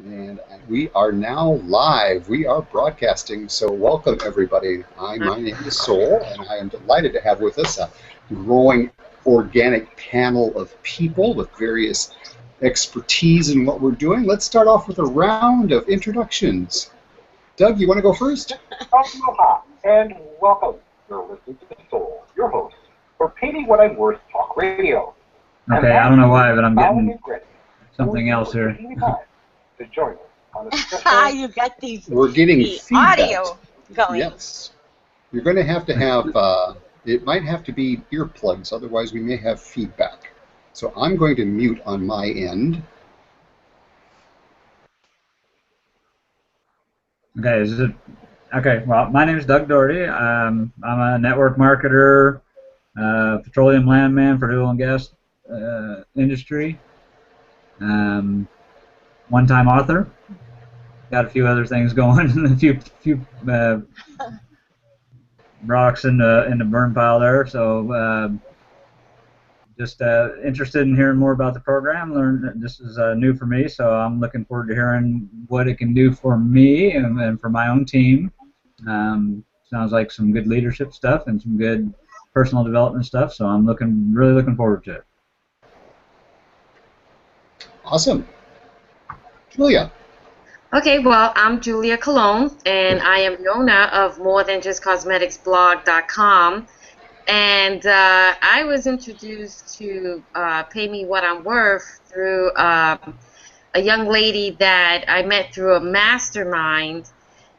And we are now live. We are broadcasting. So welcome everybody. My name is Sol, and I am delighted to have with us a growing organic panel of people with various expertise in what we're doing. Let's start off with a round of introductions. Doug, you want to go first? Aloha, and welcome. You're listening to Sol, your host, for Pay Me What I'm Worth Talk Radio. Okay, I don't know why, but I'm getting something else here. To join us on a special... You got these. We're getting feedback. Audio going. Yes. You're going to have, it might have to be earplugs, otherwise we may have feedback. So I'm going to mute on my end. Okay, okay, well, my name is Doug Dority. I'm a network marketer, petroleum landman for the oil and gas industry. One-time author. Got a few other things going, a few rocks in the burn pile there. So just interested in hearing more about the program. This is new for me, so I'm looking forward to hearing what it can do for me and for my own team. Sounds like some good leadership stuff and some good personal development stuff. So I'm really looking forward to it. Awesome. Julia. Okay, well, I'm Julia Colon, and I am the owner of morethanjustcosmeticsblog.com. And I was introduced to Pay Me What I'm Worth through a young lady that I met through a mastermind,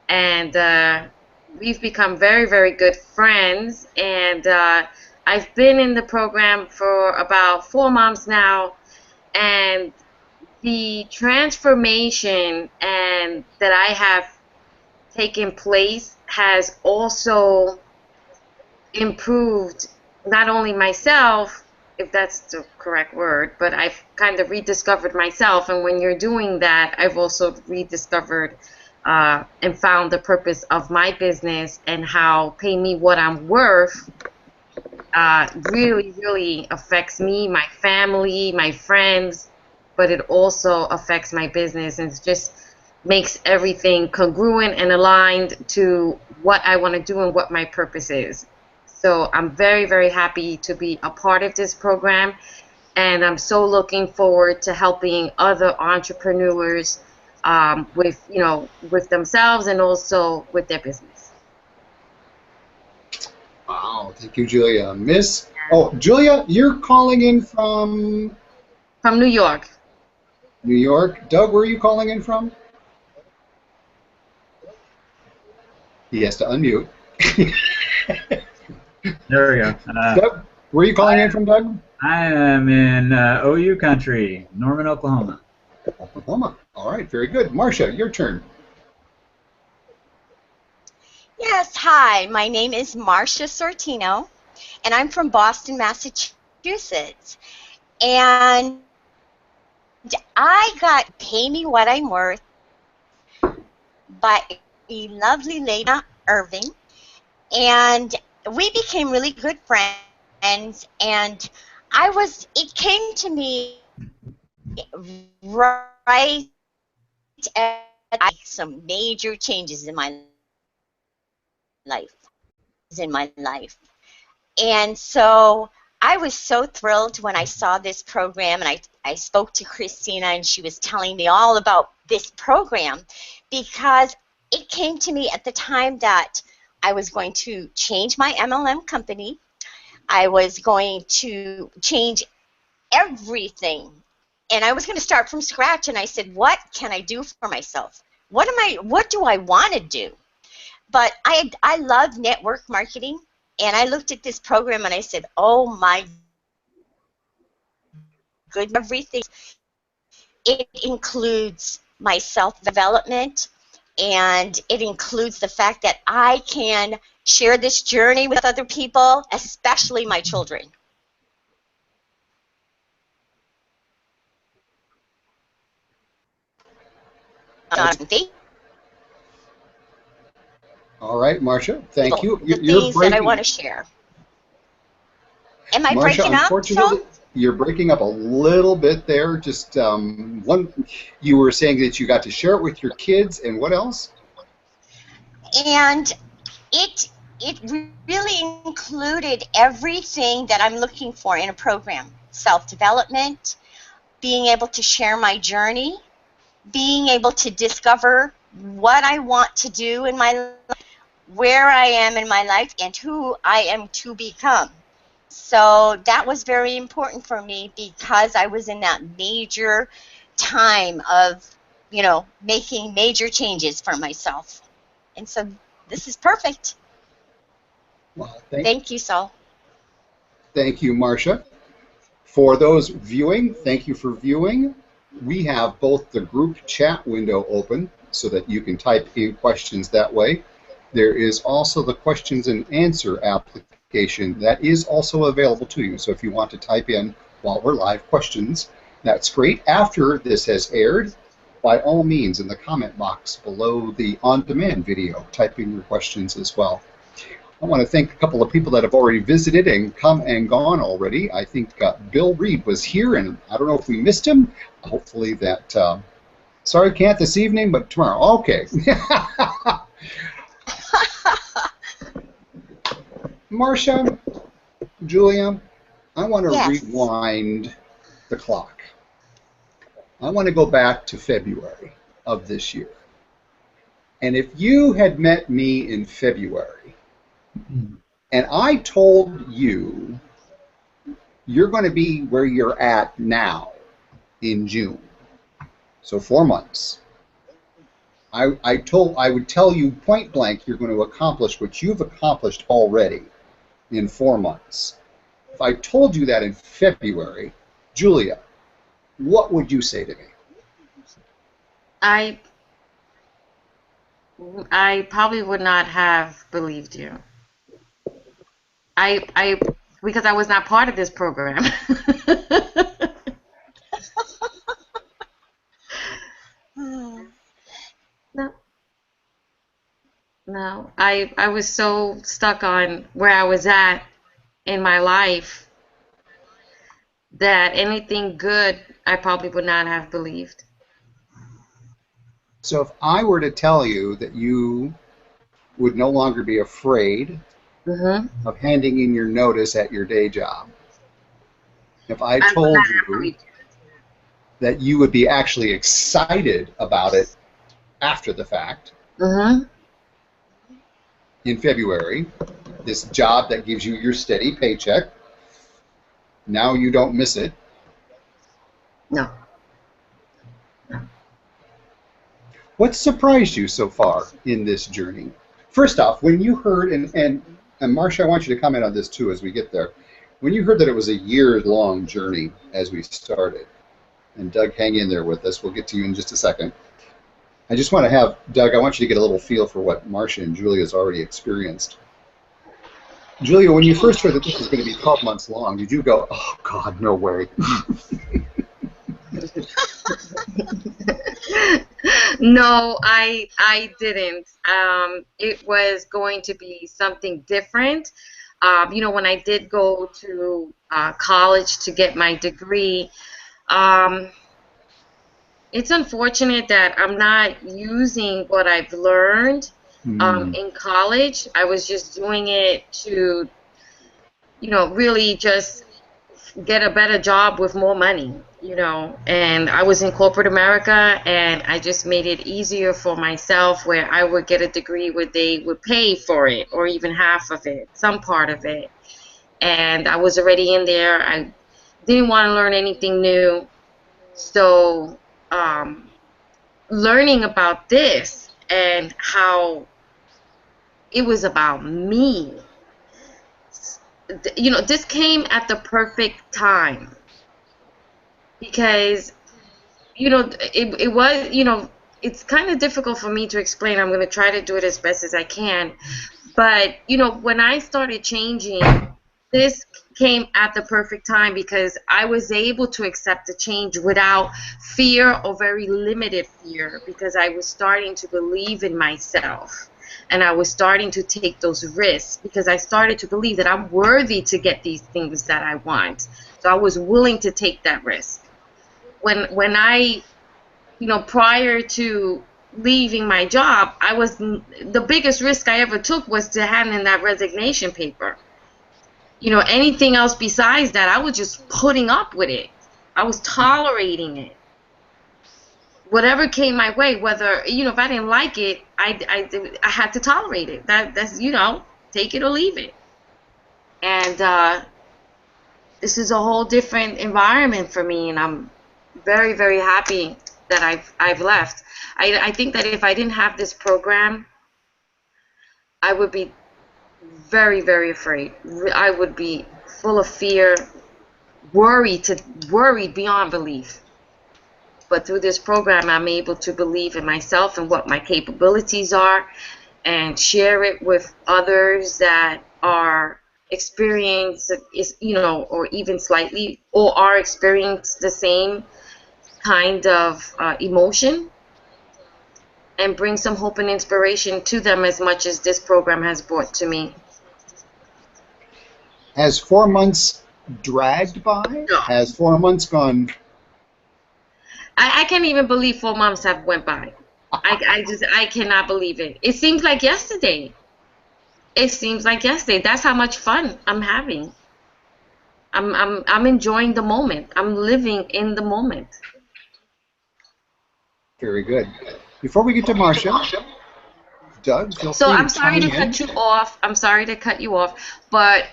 and we've become very, very good friends. And I've been in the program for about 4 months now, and the transformation that I have taken place has also improved not only myself, if that's the correct word, but I've kind of rediscovered myself. And when you're doing that, I've also rediscovered and found the purpose of my business and how Pay Me What I'm Worth really, really affects me, my family, my friends, but it also affects my business and just makes everything congruent and aligned to what I want to do and what my purpose is. So I'm very, very happy to be a part of this program, and I'm so looking forward to helping other entrepreneurs with themselves and also with their business. Wow, thank you, Julia. Julia, you're calling in from? From New York. New York. Doug, where are you calling in from? He has to unmute. There we go. Doug, where are you calling in from, Doug? I am in OU country, Norman, Oklahoma. Oklahoma. All right, very good. Marsha, your turn. Yes, hi. My name is Marsha Sortino, and I'm from Boston, Massachusetts. And I got Pay Me What I'm Worth by a lovely lady, Irving, and we became really good friends, and it came to me right at some major changes in my life. And so I was so thrilled when I saw this program, and I spoke to Christina, and she was telling me all about this program, because it came to me at the time that I was going to change my MLM company. I was going to change everything, and I was going to start from scratch. And I said, what can I do for myself? What do I want to do? But I love network marketing, and I looked at this program and I said, oh my goodness, everything. It includes my self-development, and it includes the fact that I can share this journey with other people, especially my children. All right, Marsha, thank you. The things that I want to share. Am I breaking up? You're breaking up a little bit there. Just one, you were saying that you got to share it with your kids, and what else? And it really included everything that I'm looking for in a program. Self-development, being able to share my journey, being able to discover what I want to do in my life, where I am in my life, and who I am to become. So that was very important for me because I was in that major time of, making major changes for myself. And so this is perfect. Well, Thank you, Saul. thank you, Marsha. For those viewing, thank you for viewing. We have both the group chat window open so that you can type in questions that way. There is also the questions and answer application that is also available to you. So if you want to type in while we're live questions, that's great. After this has aired, by all means, in the comment box below the on-demand video, type in your questions as well. I want to thank a couple of people that have already visited and come and gone already. I think Bill Reed was here, and I don't know if we missed him. Hopefully that, sorry, can't this evening, but tomorrow. Okay. Marsha, Julia, I want to Yes. rewind the clock. I want to go back to February of this year. And if you had met me in February, and I told you you're going to be where you're at now in June, so 4 months, I would tell you point blank you're going to accomplish what you've accomplished already in 4 months. If I told you that in February, Julia, what would you say to me? I probably would not have believed you. Because I was not part of this program. No, I was so stuck on where I was at in my life that anything good I probably would not have believed. So if I were to tell you that you would no longer be afraid of handing in your notice at your day job, if I told you that you would be actually excited about it after the fact, in February, this job that gives you your steady paycheck, now you don't miss it. No. What surprised you so far in this journey? First off, when you heard, and Marsha, I want you to comment on this too as we get there, when you heard that it was a year-long journey as we started, and Doug, hang in there with us, we'll get to you in just a second. I just want to have, Doug, I want you to get a little feel for what Marsha and Julia's already experienced. Julia, when you first heard that this was going to be 12 months long, did you go, oh God, no way? No, I didn't. It was going to be something different. When I did go to college to get my degree, it's unfortunate that I'm not using what I've learned in college. I was just doing it to, really just get a better job with more money, and I was in corporate America, and I just made it easier for myself where I would get a degree where they would pay for it or even half of it, some part of it, and I was already in there. I didn't want to learn anything new, so learning about this and how it was about me, this came at the perfect time because, it was, it's kind of difficult for me to explain. I'm going to try to do it as best as I can. But, when I started changing, this came at the perfect time because I was able to accept the change without fear or very limited fear because I was starting to believe in myself. And I was starting to take those risks because I started to believe that I'm worthy to get these things that I want. So I was willing to take that risk. When I, prior to leaving my job, the biggest risk I ever took was to hand in that resignation paper. Anything else besides that, I was just putting up with it. I was tolerating it. Whatever came my way, whether, if I didn't like it, I had to tolerate it. That's, take it or leave it. And this is a whole different environment for me, and I'm very, very happy that I've left. I think that if I didn't have this program, I would be very, very afraid. I would be full of fear, worried beyond belief. But through this program, I'm able to believe in myself and what my capabilities are, and share it with others that are experienced, or even slightly, or are experiencing the same kind of emotion, and bring some hope and inspiration to them as much as this program has brought to me. Has 4 months dragged by? No. Has 4 months gone? I can't even believe 4 months have went by. I cannot believe it. It seems like yesterday. That's how much fun I'm having. I'm enjoying the moment. I'm living in the moment. Very good. Before we get to Marsha, Doug, feel free So to I'm sorry to chime in. cut you off. I'm sorry to cut you off. But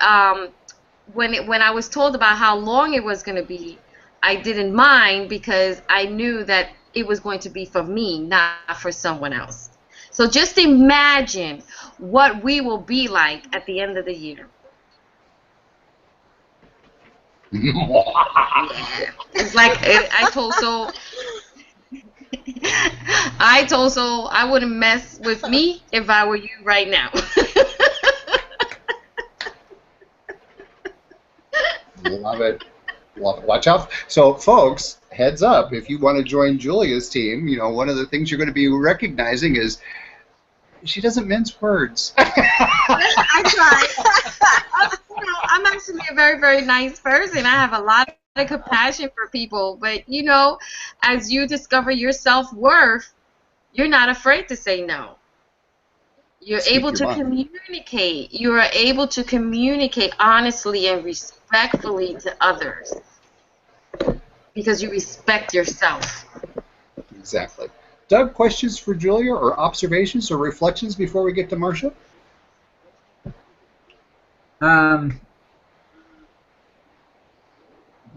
when I was told about how long it was going to be, I didn't mind, because I knew that it was going to be for me, not for someone else. So just imagine what we will be like at the end of the year. Yeah. It's like I told Sol. I wouldn't mess with me if I were you right now. Love it. Watch out. So, folks, heads up. If you want to join Julia's team, one of the things you're going to be recognizing is she doesn't mince words. I try. I'm actually a very, very nice person. I have a lot of compassion for people. But, as you discover your self-worth, you're not afraid to say no. You're able to communicate. You are able to communicate honestly and respectfully to others, because you respect yourself. Exactly. Doug, questions for Julia, or observations or reflections before we get to Marsha?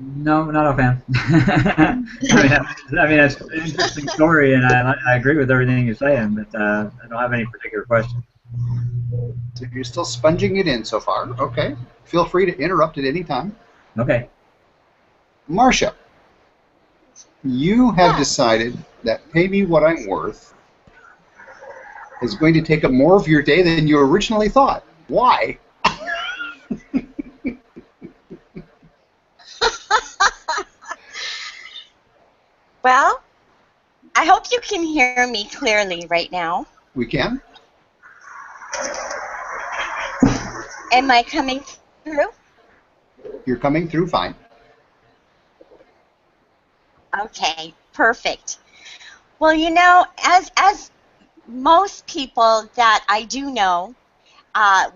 No, not offhand. I mean, it's an interesting story, and I agree with everything you're saying, but I don't have any particular questions. So you're still sponging it in so far. Okay. Feel free to interrupt at any time. Okay. Marsha, you have decided that Pay Me What I'm Worth is going to take up more of your day than you originally thought. Why? Well, I hope you can hear me clearly right now. We can. Am I coming through? You're coming through fine. Okay, perfect. Well, as most people that I do know,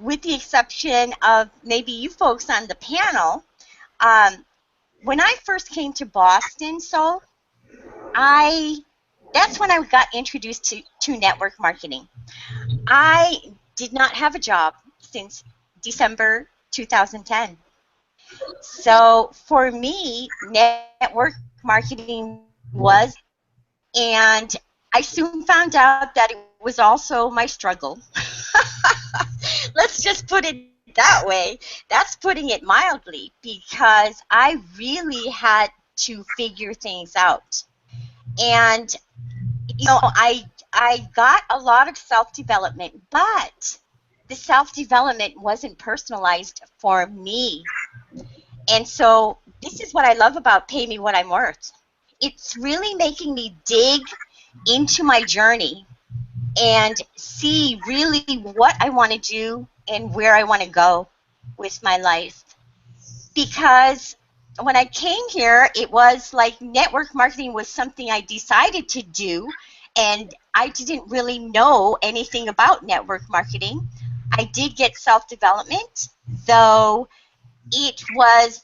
with the exception of maybe you folks on the panel, when I first came to Boston, that's when I got introduced to network marketing. I did not have a job since December 2010. So for me, network marketing was, and I soon found out that it was also my struggle. Let's just put it that way. That's putting it mildly, because I really had to figure things out. And, I got a lot of self-development, but the self-development wasn't personalized for me. And so this is what I love about Pay Me What I'm Worth. It's really making me dig into my journey and see really what I want to do and where I want to go with my life. Because when I came here, it was like network marketing was something I decided to do, and I didn't really know anything about network marketing. I did get self-development, though it was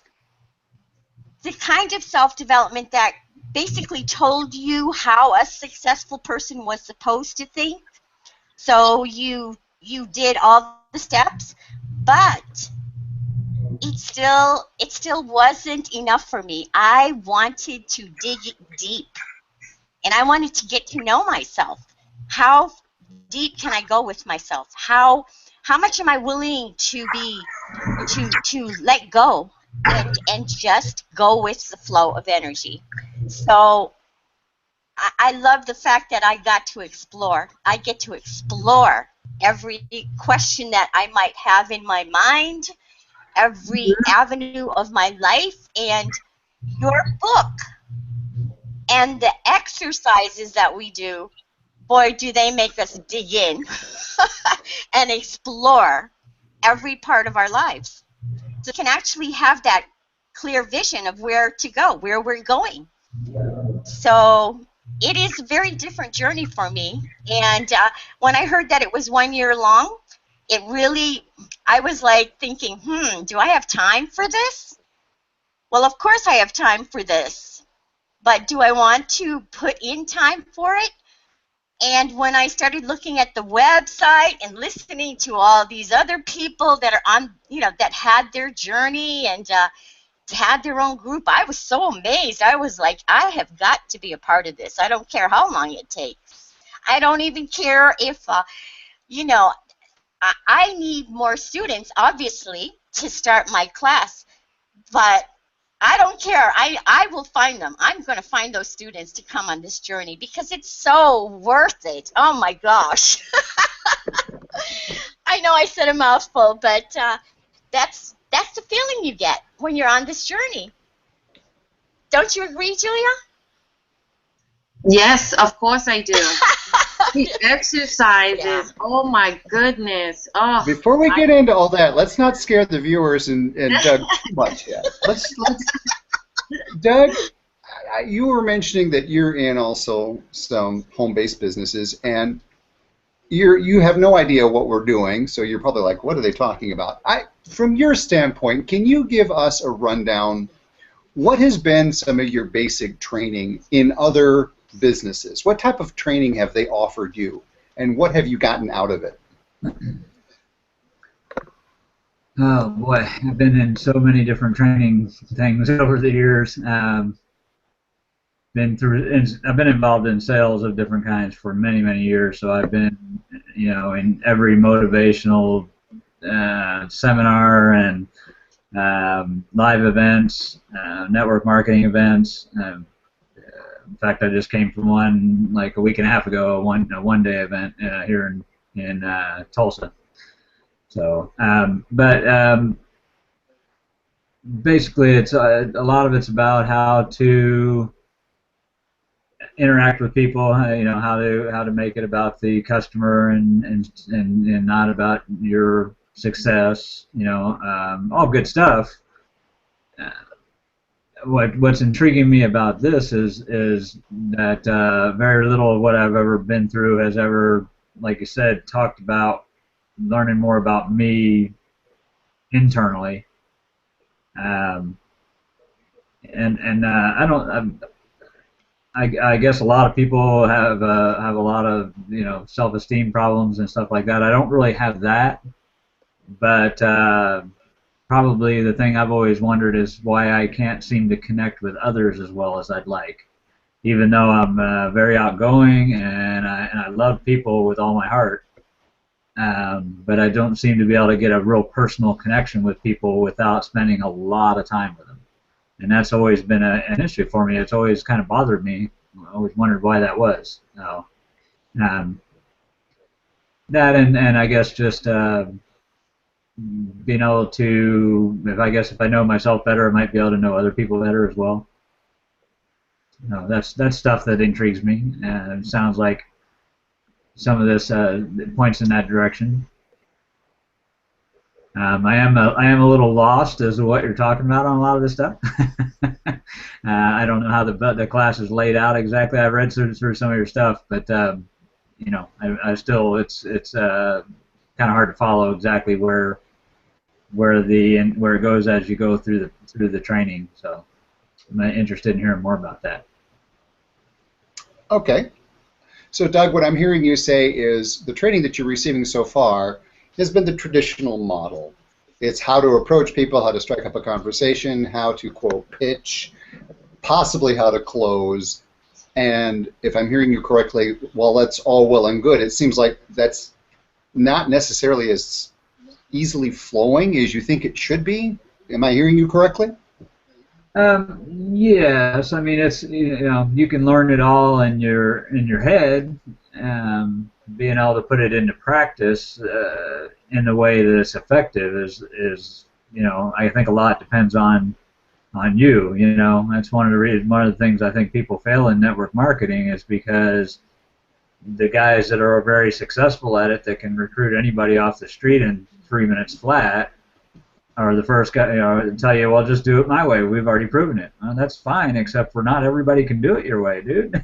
the kind of self-development that basically told you how a successful person was supposed to think. So you did all the steps, but it still wasn't enough for me. I wanted to dig deep, and I wanted to get to know myself. How deep can I go with myself? How much am I willing to be to let go and just go with the flow of energy? So I love the fact that I got to explore. I get to explore every question that I might have in my mind, every avenue of my life, and your book and the exercises that we do, boy, do they make us dig in and explore every part of our lives. So we can actually have that clear vision of where to go, where we're going. So it is a very different journey for me. And when I heard that it was 1 year long, it really, I was like thinking, do I have time for this? Well, of course I have time for this. But do I want to put in time for it? And when I started looking at the website and listening to all these other people that are on, that had their journey and had their own group, I was so amazed. I was like, I have got to be a part of this. I don't care how long it takes. I don't even care if, I need more students, obviously, to start my class. But I don't care. I will find them. I'm going to find those students to come on this journey because it's so worth it. Oh, my gosh. I know I said a mouthful, but that's the feeling you get when you're on this journey. Don't you agree, Julia? Yes, of course I do. The exercises, oh my goodness. Oh, Before we get into all that, let's not scare the viewers and Doug too much yet. Let's Doug, you were mentioning that you're in also some home-based businesses, and you have no idea what we're doing, so you're probably like, what are they talking about? From your standpoint, can you give us a rundown? What has been some of your basic training in other businesses? What type of training have they offered you, and what have you gotten out of it? Oh boy, I've been in so many different training things over the years. I've been involved in sales of different kinds for many, many years. So I've been, in every motivational seminar and live events, network marketing events. In fact, I just came from one like a week and a half ago, a one-day event here in Tulsa. So, basically, it's a lot of it's about how to interact with people. How to make it about the customer and not about your success. All good stuff. What's intriguing me about this is that very little of what I've ever been through has ever, like you said, talked about learning more about me internally. I guess a lot of people have a lot of self-esteem problems and stuff like that. I don't really have that, but probably the thing I've always wondered is why I can't seem to connect with others as well as I'd like, even though I'm very outgoing and I love people with all my heart. But I don't seem to be able to get a real personal connection with people without spending a lot of time with them. And that's always been an issue for me. It's always kind of bothered me. I always wondered why that was. So, that and I guess just being able to, if I know myself better, I might be able to know other people better as well. That's stuff that intrigues me, and it sounds like some of this points in that direction. I am a little lost as to what you're talking about on a lot of this stuff. I don't know how the class is laid out exactly. I've read through some of your stuff, but you know, I still it's kind of hard to follow exactly where it goes as you go through the training. So I'm interested in hearing more about that. Okay. So, Doug, what I'm hearing you say is the training that you're receiving so far has been the traditional model. It's how to approach people, how to strike up a conversation, how to, quote, pitch, possibly how to close. And if I'm hearing you correctly, while that's all well and good, it seems like that's not necessarily as easily flowing as you think it should be. Am I hearing you correctly? Yes, I mean it's you can learn it all in your head, being able to put it into practice in the way that it's effective is I think a lot depends on you. That's one of the things I think people fail in network marketing is because the guys that are very successful at it that can recruit anybody off the street in 3 minutes flat are the first guy to tell you, well, just do it my way. We've already proven it. Well, that's fine, except for not everybody can do it your way, dude.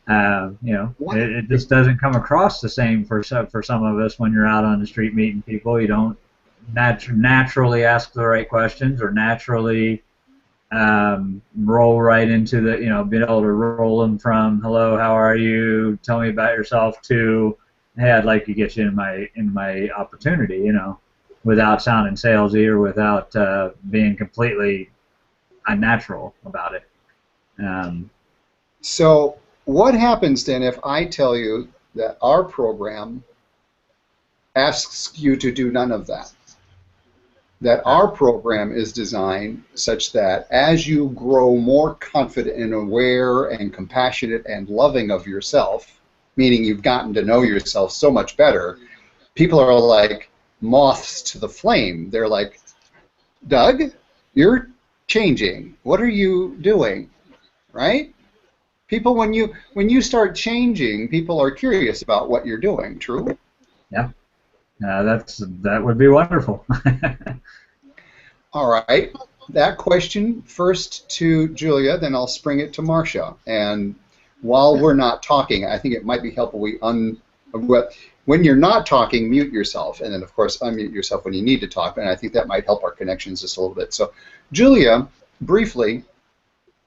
It just doesn't come across the same for some of us when you're out on the street meeting people. You don't naturally ask the right questions or naturally roll right into being able to roll them from hello, how are you, tell me about yourself to hey, I'd like to get you in my opportunity, without sounding salesy or without being completely unnatural about it. So what happens then if I tell you that our program asks you to do none of that? That our program is designed such that as you grow more confident and aware and compassionate and loving of yourself, meaning you've gotten to know yourself so much better, people are like moths to the flame. They're like, Doug, you're changing. What are you doing? Right? People, when you start changing, people are curious about what you're doing. True? Yeah. That would be wonderful. All right. That question first to Julia, then I'll spring it to Marsha. And while we're not talking, I think it might be helpful when you're not talking, mute yourself, and then of course unmute yourself when you need to talk. And I think that might help our connections just a little bit. So, Julia, briefly,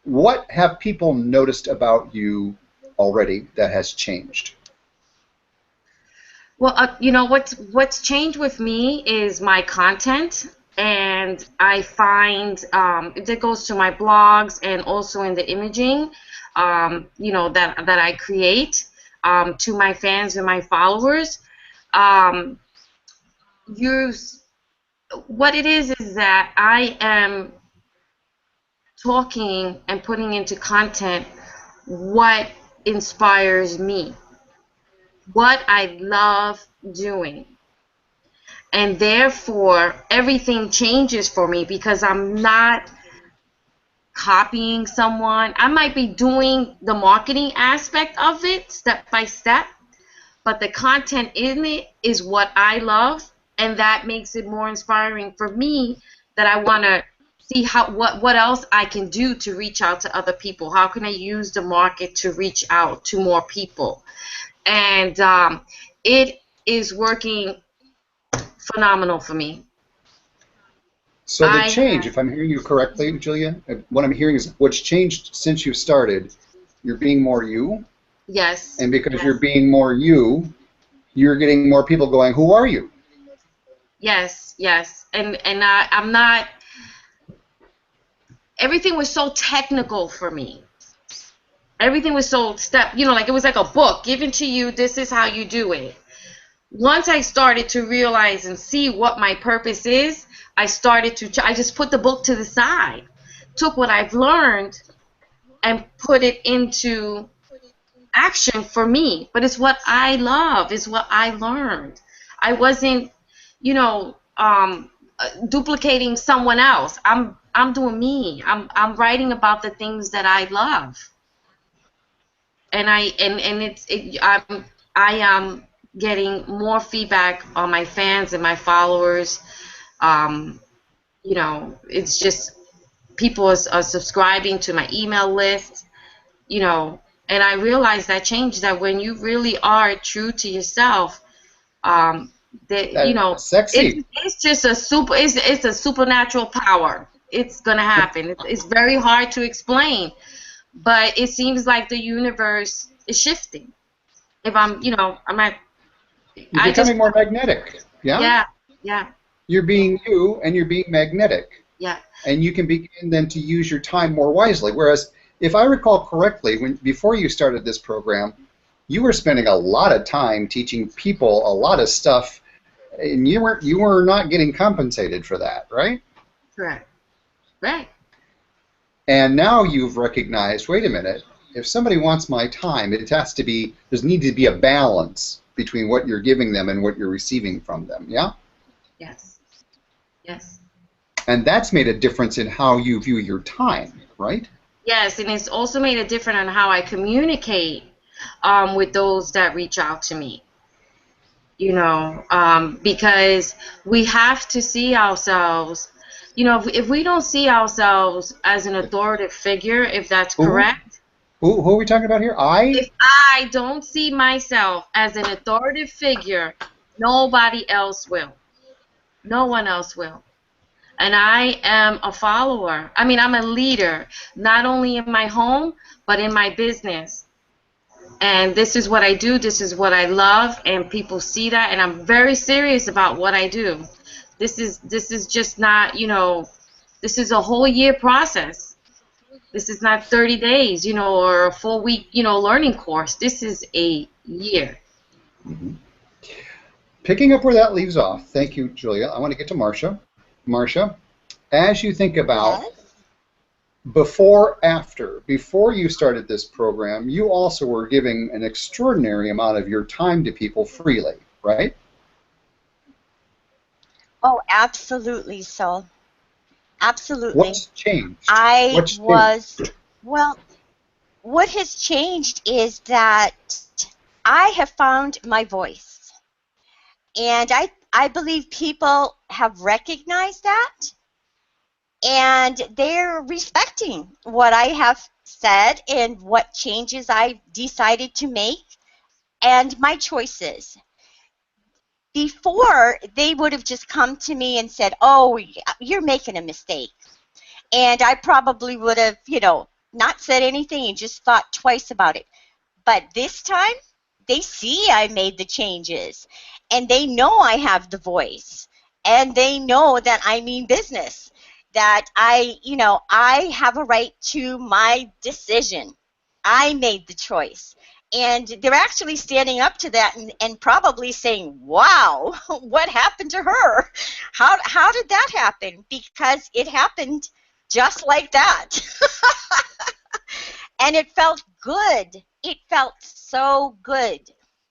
what have people noticed about you already that has changed? Well, what's changed with me is my content, and I find that goes to my blogs and also in the imaging, that I create to my fans and my followers. What it is that I am talking and putting into content what inspires me, what I love doing. And therefore, everything changes for me because I'm not copying someone. I might be doing the marketing aspect of it step by step, but the content in it is what I love, and that makes it more inspiring for me that I want to see what else I can do to reach out to other people. How can I use the market to reach out to more people? And it is working phenomenal for me. So the change, if I'm hearing you correctly, Julia, what I'm hearing is what's changed since you started, you're being more you. Yes. And because you're being more you, you're getting more people going, who are you? Yes, yes. And I'm not, everything was so technical for me. Everything was so like it was like a book given to you, this is how you do it. Once I started to realize and see what my purpose is, I just put the book to the side, took what I've learned and put it into action for me. But it's what I love, it's what I learned. I wasn't, duplicating someone else. I'm doing me. I'm writing about the things that I love. And I am getting more feedback on my fans and my followers. You know, it's just people are subscribing to my email list, you know, and I realized that change, that when you really are true to yourself, that, you know, That's sexy. it's just a it's a supernatural power. It's gonna happen. It's very hard to explain, but it seems like the universe is shifting. If I'm, you know, You're I just, becoming more magnetic. Yeah? yeah, yeah, You're being you and you're being magnetic. yeah. And you can begin then to use your time more wisely. Whereas, if I recall correctly, before you started this program, you were spending a lot of time teaching people a lot of stuff, and you were not getting compensated for that, right? Correct. Right. And now you've recognized, wait a minute, if somebody wants my time, it has to be, there's need to be a balance between what you're giving them and what you're receiving from them, yeah? Yes. Yes. And that's made a difference in how you view your time, right? Yes, and it's also made a difference on how I communicate with those that reach out to me. You know, because we have to see ourselves. You know, if we don't see ourselves as an authoritative figure, if that's Who? correct, Who are we talking about here? I? if I don't see myself as an authoritative figure, nobody else will. No one else will. And I am a follower. I mean, I'm a leader, not only in my home, but in my business. And this is what I do. This is what I love, and people see that. And I'm very serious about what I do. This is just not, you know, this is a whole year process. This is not 30 days, you know, or a full week, you know, learning course. This is a year. Mhm. Picking up where that leaves off, thank you, Julia. I want to get to Marsha. Marsha, as you think about Yes. before you started this program, you also were giving an extraordinary amount of your time to people freely, right? Oh, absolutely so. Absolutely. What's changed? I What's was, changed? well, what has changed is that I have found my voice. And I believe people have recognized that, and they're respecting what I have said and what changes I've decided to make and my choices. Before, they would have just come to me and said, "Oh, you're making a mistake." And I probably would have, not said anything and just thought twice about it. But this time, they see I made the changes, and they know I have the voice, and they know that I mean business, that I have a right to my decision. I made the choice. And they're actually standing up to that and probably saying, "Wow, what happened to her? How did that happen?" Because it happened just like that. And it felt good. It felt so good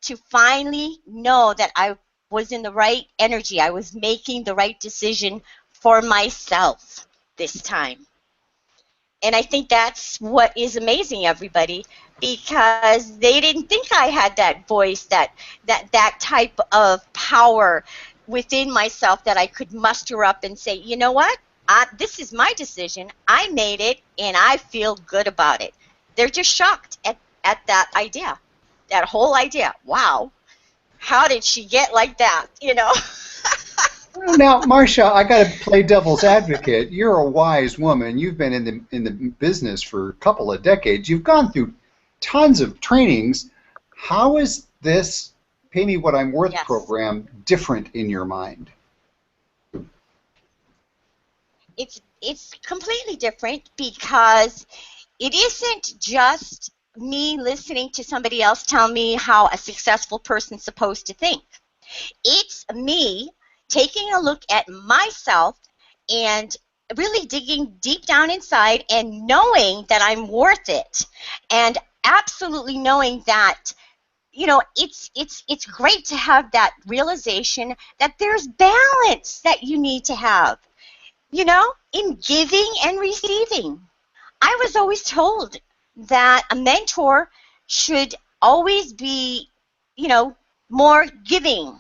to finally know that I was in the right energy. I was making the right decision for myself this time. And I think that's what is amazing, everybody, because they didn't think I had that voice, that type of power within myself that I could muster up and say, "You know what? This is my decision. I made it, and I feel good about it." They're just shocked at that idea, that whole idea. Wow, how did she get like that? Well, now, Marsha, I got to play devil's advocate. You're a wise woman. You've been in the business for a couple of decades. You've gone through tons of trainings. How is this Pay Me What I'm Worth Yes. program different in your mind? It's completely different because it isn't just me listening to somebody else tell me how a successful person's supposed to think. It's me taking a look at myself and really digging deep down inside and knowing that I'm worth it, and absolutely knowing that it's great to have that realization that there's balance that you need to have, in giving and receiving. I was always told that a mentor should always be, you know, more giving.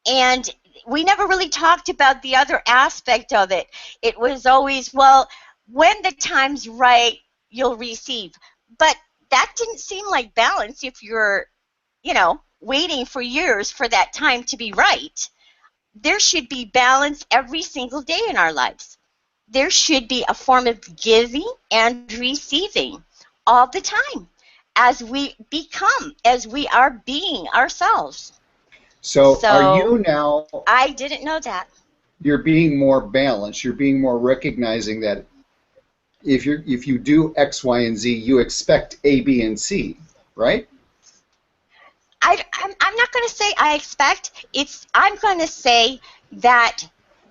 And we never really talked about the other aspect of it. It was always, well, when the time's right, you'll receive. But that didn't seem like balance if you're, waiting for years for that time to be right. There should be balance every single day in our lives. There should be a form of giving and receiving all the time as we are being ourselves. So are you now, I didn't know that. you're being more balanced, you're being more recognizing that if you do X, Y, and Z, you expect A, B, and C, right? I'm not going to say I expect. I'm going to say that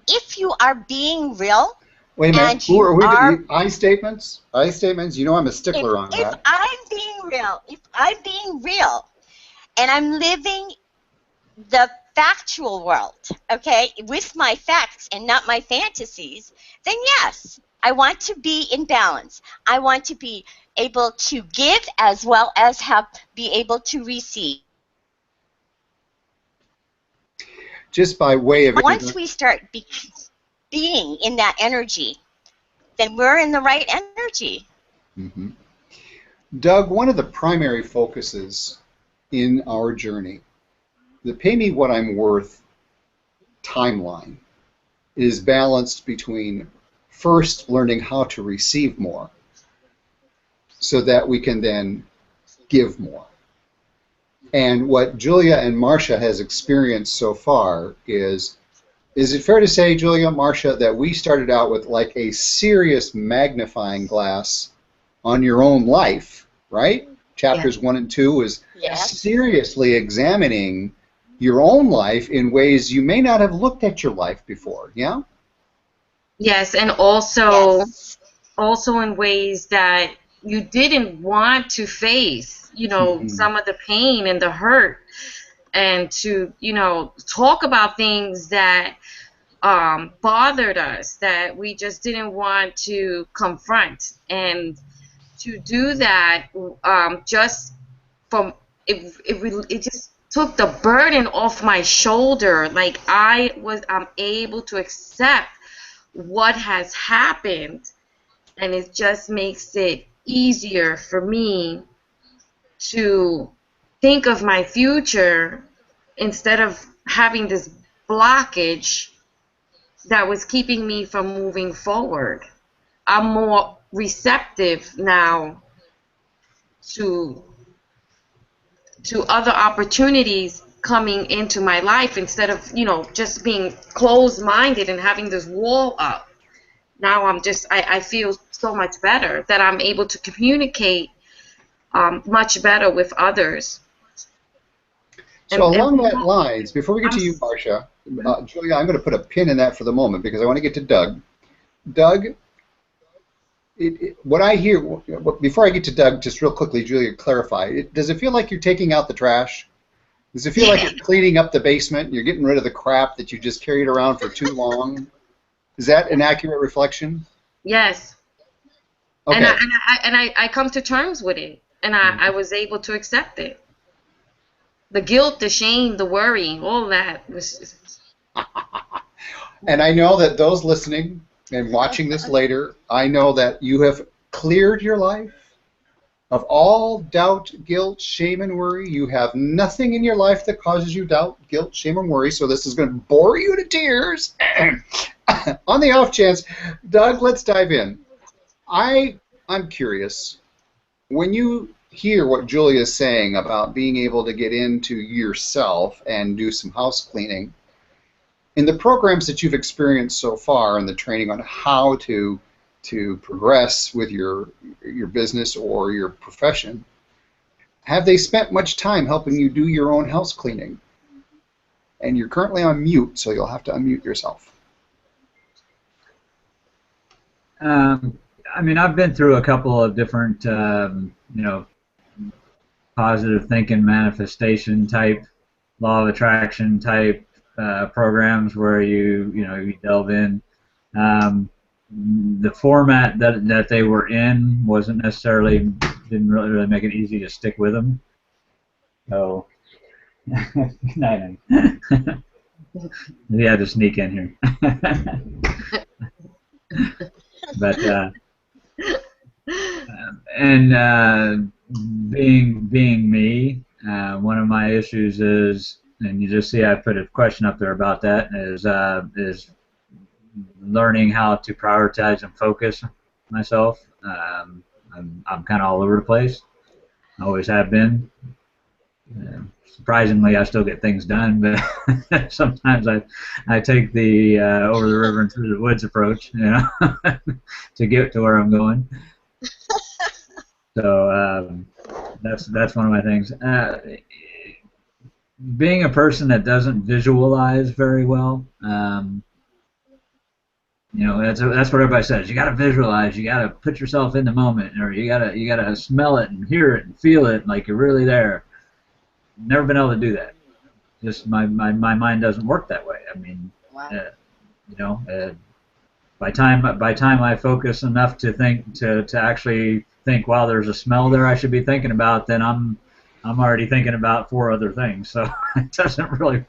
if you are being real, wait a minute. And you are, I statements? I statements? You know I'm a stickler on that. If I'm being real, and I'm living the factual world, okay, with my facts and not my fantasies, then yes, I want to be in balance. I want to be able to give as well as be able to receive. Just by way of Once we start being in that energy, then we're in the right energy. Mm-hmm. Doug, one of the primary focuses in our journey, the Pay Me What I'm Worth timeline, is balanced between first learning how to receive more so that we can then give more. And what Julia and Marsha has experienced so far is it fair to say, Julia, Marsha, that we started out with like a serious magnifying glass on your own life, right? Chapters 1 and 2 is seriously examining your own life in ways you may not have looked at your life before, yeah? Yes, and also in ways that you didn't want to face, some of the pain and the hurt, and to, talk about things that bothered us, that we just didn't want to confront. And to do that just from, it just took the burden off my shoulder. Like I'm able to accept what has happened, and it just makes it easier for me to think of my future instead of having this blockage that was keeping me from moving forward. I'm more receptive now to other opportunities coming into my life instead of, just being closed-minded and having this wall up. Now I feel so much better that I'm able to communicate much better with others. So along that lines, before we get to you, Marsha, Julia, I'm going to put a pin in that for the moment because I want to get to Doug. Doug, what I hear, before I get to Doug, just real quickly, Julia, clarify, does it feel like you're taking out the trash? Does it feel like you're cleaning up the basement, you're getting rid of the crap that you just carried around for too long? Is that an accurate reflection? Yes. Okay. And I come to terms with it, and I was able to accept it. The guilt, the shame, the worry, all that was just... And I know that those listening and watching this later, I know that you have cleared your life of all doubt, guilt, shame, and worry. You have nothing in your life that causes you doubt, guilt, shame, and worry, so this is going to bore you to tears. On the off chance, Doug, let's dive in. I'm curious, when you hear what Julia is saying about being able to get into yourself and do some house cleaning, in the programs that you've experienced so far and the training on how to progress with your business or your profession, have they spent much time helping you do your own house cleaning? And you're currently on mute, so you'll have to unmute yourself. I mean, I've been through a couple of different, positive thinking manifestation type, law of attraction type programs where you delve in. The format that they were in didn't really make it easy to stick with them. So Good night. Maybe I had to sneak in here. But being me, one of my issues is, and you just see I put a question up there about that, is learning how to prioritize and focus myself. I'm kind of all over the place. I always have been. Surprisingly, I still get things done, but sometimes I take the over the river and through the woods approach, to get to where I'm going. So that's one of my things. Being a person that doesn't visualize very well, that's what everybody says. You got to visualize. You got to put yourself in the moment, or you gotta smell it and hear it and feel it like you're really there. Never been able to do that. Just my mind doesn't work that way. I mean, wow. By time I focus enough to think to actually think, wow, there's a smell there I should be thinking about, then I'm already thinking about 4 other things. So it doesn't really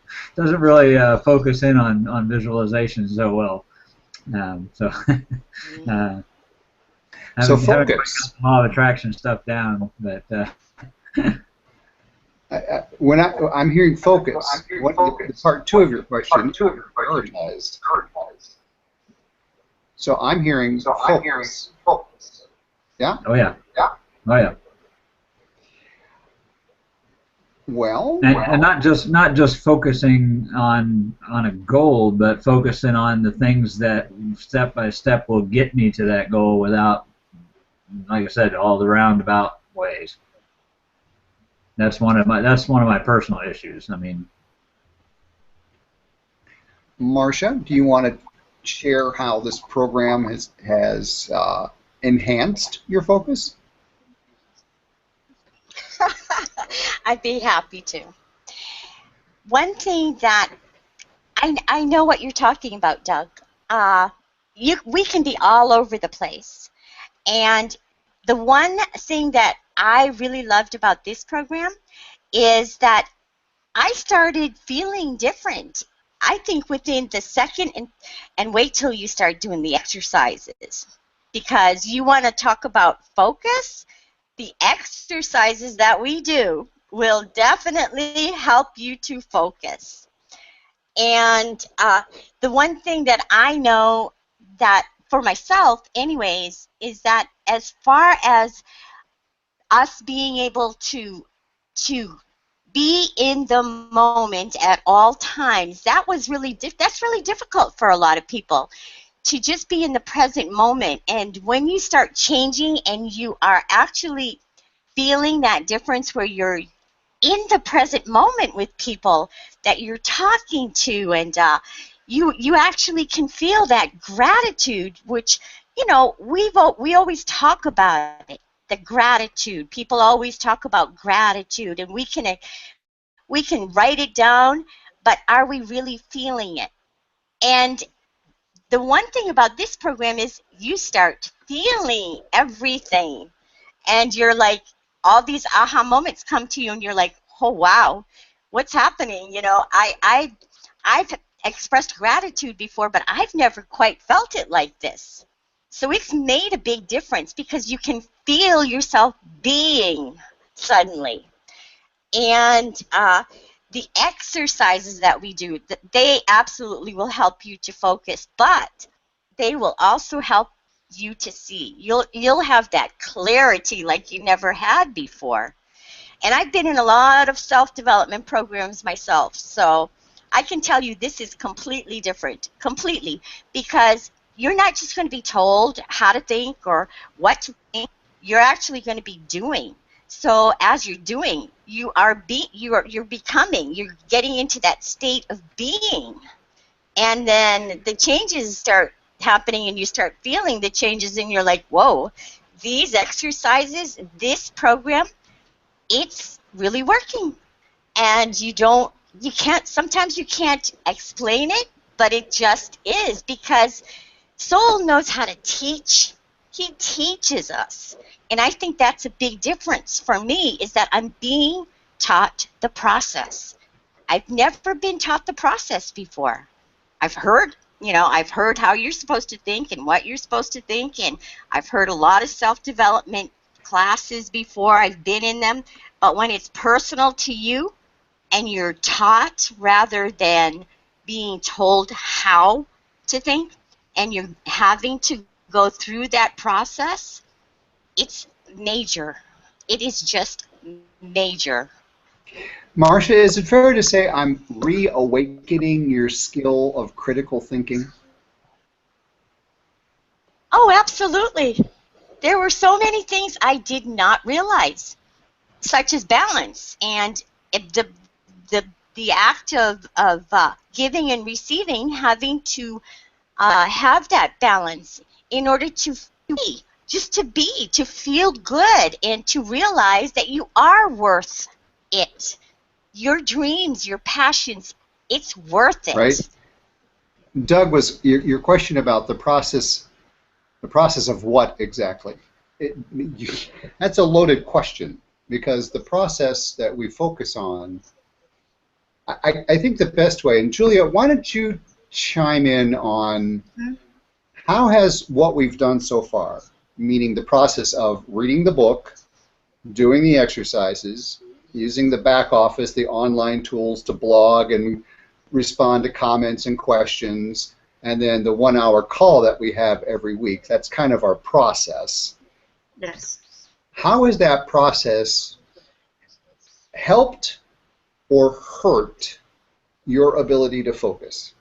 focus in on visualization so well. So focus. Law of attraction stuff down, but. When I'm hearing focus, part 2 of your question, prioritized. So I'm hearing focus. Yeah? Oh yeah. Oh yeah. Well, and not just focusing on a goal, but focusing on the things that step by step will get me to that goal without, like I said, all the roundabout ways. That's one of my personal issues. I mean, Marsha, do you want to share how this program has enhanced your focus? I'd be happy to. One thing that I know what you're talking about, Doug. We can be all over the place, and the one thing that I really loved about this program is that I started feeling different. I think within the second, and wait till you start doing the exercises, because you want to talk about focus. The exercises that we do will definitely help you to focus. And the one thing that I know that for myself anyways is that as far as us being able to be in the moment at all times, that's really difficult for a lot of people, to just be in the present moment. And when you start changing and you are actually feeling that difference where you're in the present moment with people that you're talking to, and you actually can feel that gratitude, which we always talk about it. The gratitude. People always talk about gratitude, and we can write it down, but are we really feeling it? And the one thing about this program is you start feeling everything, and you're like, all these aha moments come to you, and you're like, oh wow, what's happening? I've expressed gratitude before, but I've never quite felt it like this. So it's made a big difference because you can feel yourself being suddenly. And the exercises that we do, they absolutely will help you to focus, but they will also help you to see. You'll have that clarity like you never had before. And I've been in a lot of self-development programs myself, so I can tell you this is completely different, completely, because you're not just going to be told how to think or what to think. You're actually going to be doing. So as you're doing, you're becoming. You're getting into that state of being, and then the changes start happening, and you start feeling the changes, and you're like, whoa, these exercises, this program, it's really working. And sometimes you can't explain it, but it just is, because Soul knows how to teach. He teaches us. And I think that's a big difference for me, is that I'm being taught the process. I've never been taught the process before. I've heard, I've heard how you're supposed to think and what you're supposed to think, and I've heard a lot of self-development classes before. I've been in them, but when it's personal to you and you're taught rather than being told how to think, and you're having to go through that process, it's major. It is just major. Marsha, is it fair to say I'm reawakening your skill of critical thinking? Oh, absolutely. There were so many things I did not realize, such as balance and the act of giving and receiving, having to have that balance in order to be, to feel good, and to realize that you are worth it. Your dreams, your passions, it's worth it. Right. Doug, was your question about the process of what exactly? That's a loaded question, because the process that we focus on, I think the best way, and Julia, why don't you chime in on how has what we've done so far, meaning the process of reading the book, doing the exercises, using the back office, the online tools to blog and respond to comments and questions, and then the 1-hour call that we have every week. That's kind of our process. Yes. How has that process helped or hurt your ability to focus?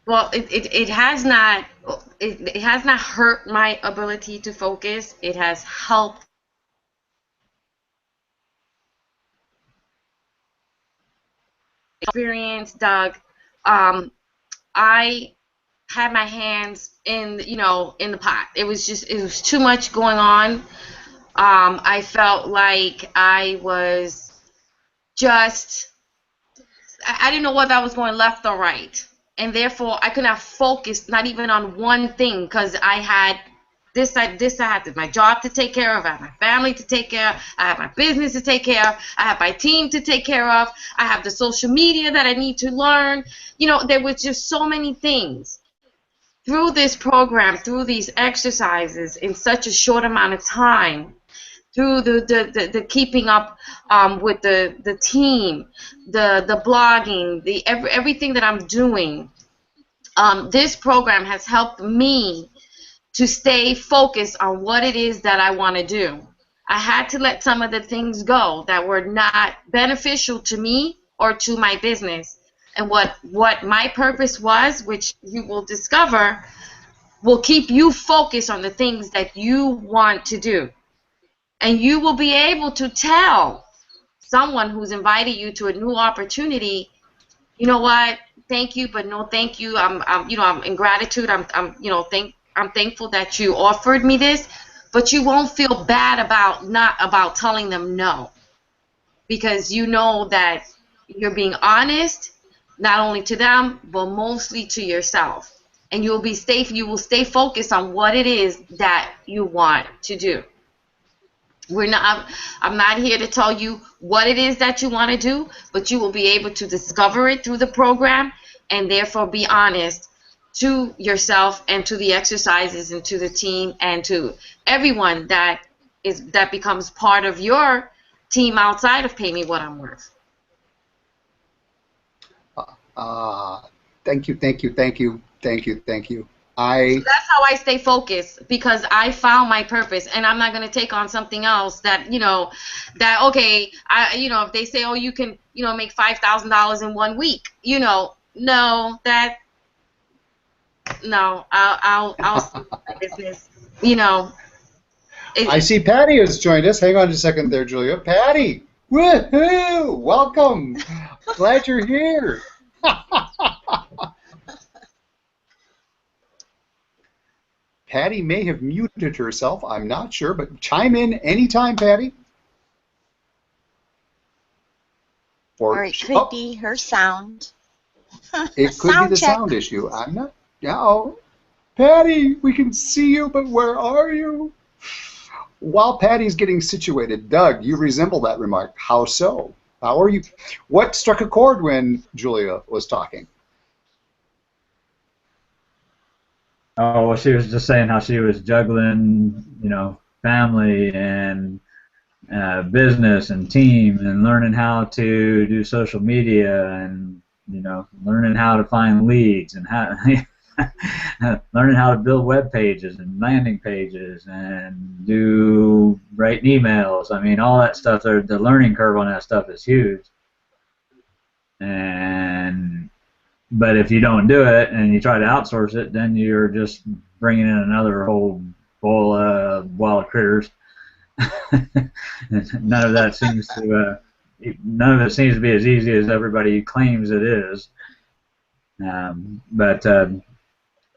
Well, it has not hurt my ability to focus. It has helped experience, Doug. I had my hands in the pot. It was too much going on. I felt like I was just I didn't know whether I was going left or right, and therefore I could not focus, not even on one thing, because I had I had my job to take care of, I had my family to take care of, I had my business to take care of, I had my team to take care of, I have the social media that I need to learn. There was just so many things. Through this program, through these exercises, in such a short amount of time, through the keeping up with the team, the blogging, everything that I'm doing, this program has helped me to stay focused on what it is that I want to do. I had to let some of the things go that were not beneficial to me or to my business. And what my purpose was, which you will discover, will keep you focused on the things that you want to do. And you will be able to tell someone who's invited you to a new opportunity, you know what, thank you, but no thank you. I'm in gratitude. I'm thankful that you offered me this, but you won't feel bad about telling them no, because you know that you're being honest, not only to them, but mostly to yourself. And you will stay focused on what it is that you want to do. I'm not here to tell you what it is that you want to do, but you will be able to discover it through the program, and therefore be honest to yourself and to the exercises and to the team and to everyone that becomes part of your team outside of Pay Me What I'm Worth. Thank you. So that's how I stay focused, because I found my purpose, and I'm not going to take on something else that okay, if they say, oh, you can make $5,000 in 1 week, I'll see my business. I see Patty has joined us. Hang on just a second there, Julia. Patty, woohoo! Welcome. Glad you're here. Patty may have muted herself. I'm not sure, but chime in anytime, Patty. Or it could be her sound. It could be the sound issue. I'm not. Oh, Patty, we can see you, but where are you? While Patty's getting situated, Doug, you resemble that remark. How so? How are you? What struck a chord when Julia was talking? Oh, well, she was just saying how she was juggling, family and business and team, and learning how to do social media, and learning how to find leads, and how learning how to build web pages and landing pages and do writing emails. I mean, all that stuff. The learning curve on that stuff is huge. But if you don't do it and you try to outsource it, then you're just bringing in another whole bowl of wild critters. None of it seems to be as easy as everybody claims it is. No,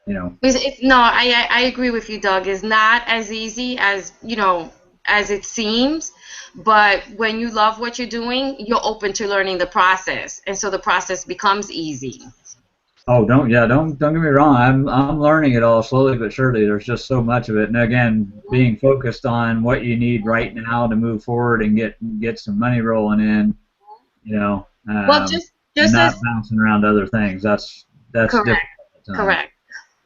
I agree with you, Doug. It's not as easy as as it seems. But when you love what you're doing, you're open to learning the process, and so the process becomes easy. Oh, don't get me wrong. I'm learning it all slowly but surely. There's just so much of it, and again, being focused on what you need right now to move forward and get some money rolling in, Well, just and not as bouncing around other things. That's correct, difficult. correct.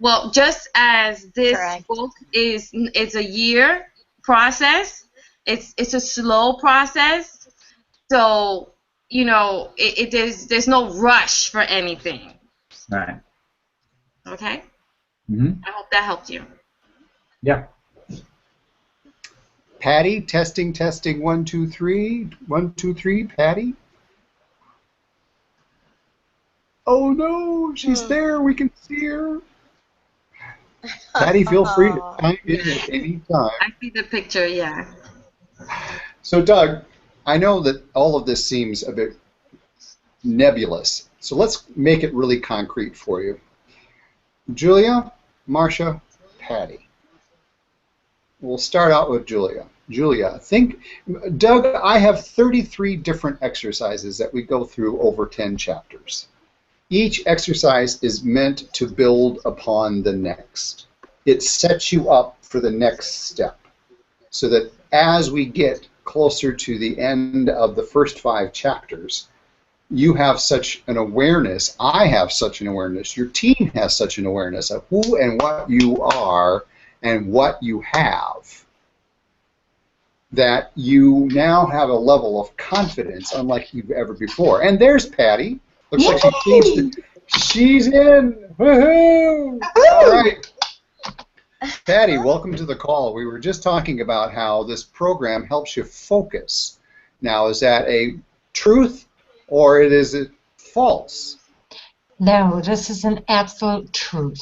Well, just as this Correct. book it's a year process. It's a slow process. So there's no rush for anything. Right. Okay. Mm-hmm. I hope that helped you. Yeah. Patty, testing, 1, 2, 3. 1, 2, 3, Patty. Oh no, she's there. We can see her. Patty, feel free to chime in at any time. I see the picture. Yeah. So, Doug, I know that all of this seems a bit nebulous, so let's make it really concrete for you. Julia, Marsha, Patty. We'll start out with Julia. Julia, Doug, I have 33 different exercises that we go through over 10 chapters. Each exercise is meant to build upon the next. It sets you up for the next step, so that as we get closer to the end of the first 5 chapters, you have such an awareness, I have such an awareness, your team has such an awareness of who and what you are and what you have, that you now have a level of confidence unlike you've ever before. And there's Patty. Looks like she changed it. She's in. Woohoo! All right. Patty, welcome to the call. We were just talking about how this program helps you focus. Now, is that a truth or is it false? No, this is an absolute truth.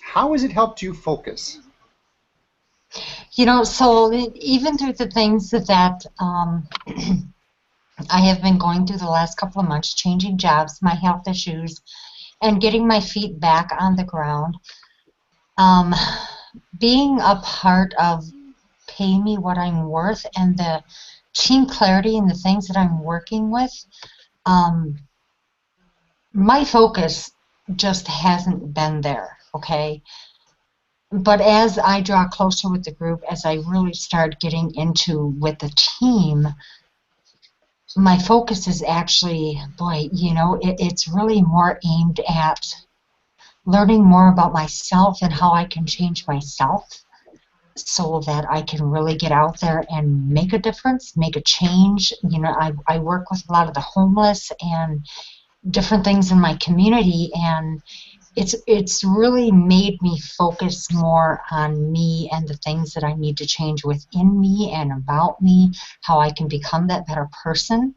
How has it helped you focus? So even through the things that I have been going through the last couple of months, changing jobs, my health issues, and getting my feet back on the ground, being a part of Pay Me What I'm Worth and the team clarity and the things that I'm working with, my focus just hasn't been there, okay? But as I draw closer with the group, as I really start getting into with the team, my focus is actually, it's really more aimed at learning more about myself and how I can change myself so that I can really get out there and make a difference, make a change. I work with a lot of the homeless and different things in my community, and it's really made me focus more on me and the things that I need to change within me and about me, how I can become that better person.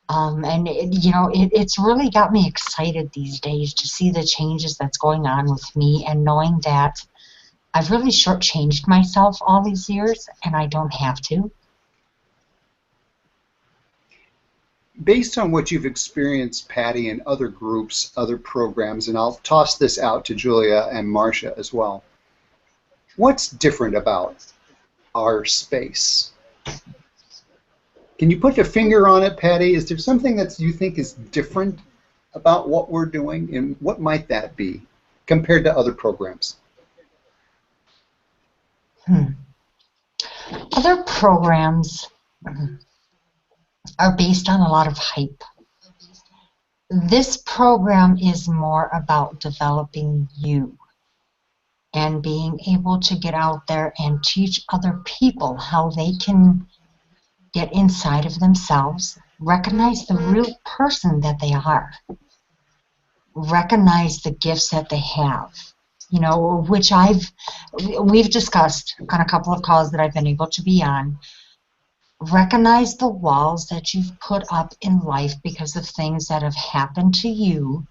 And it's really got me excited these days to see the changes that's going on with me, and knowing that I've really shortchanged myself all these years and I don't have to. Based on what you've experienced, Patty, in other groups, other programs, and I'll toss this out to Julia and Marsha as well, what's different about our space? Can you put a finger on it, Patty? Is there something that you think is different about what we're doing, and what might that be compared to other programs? Other programs, are based on a lot of hype. This program is more about developing you and being able to get out there and teach other people how they can get inside of themselves, recognize the real person that they are, recognize the gifts that they have, you know, which we've discussed on a couple of calls that I've been able to be on. Recognize the walls that you've put up in life because of things that have happened to you,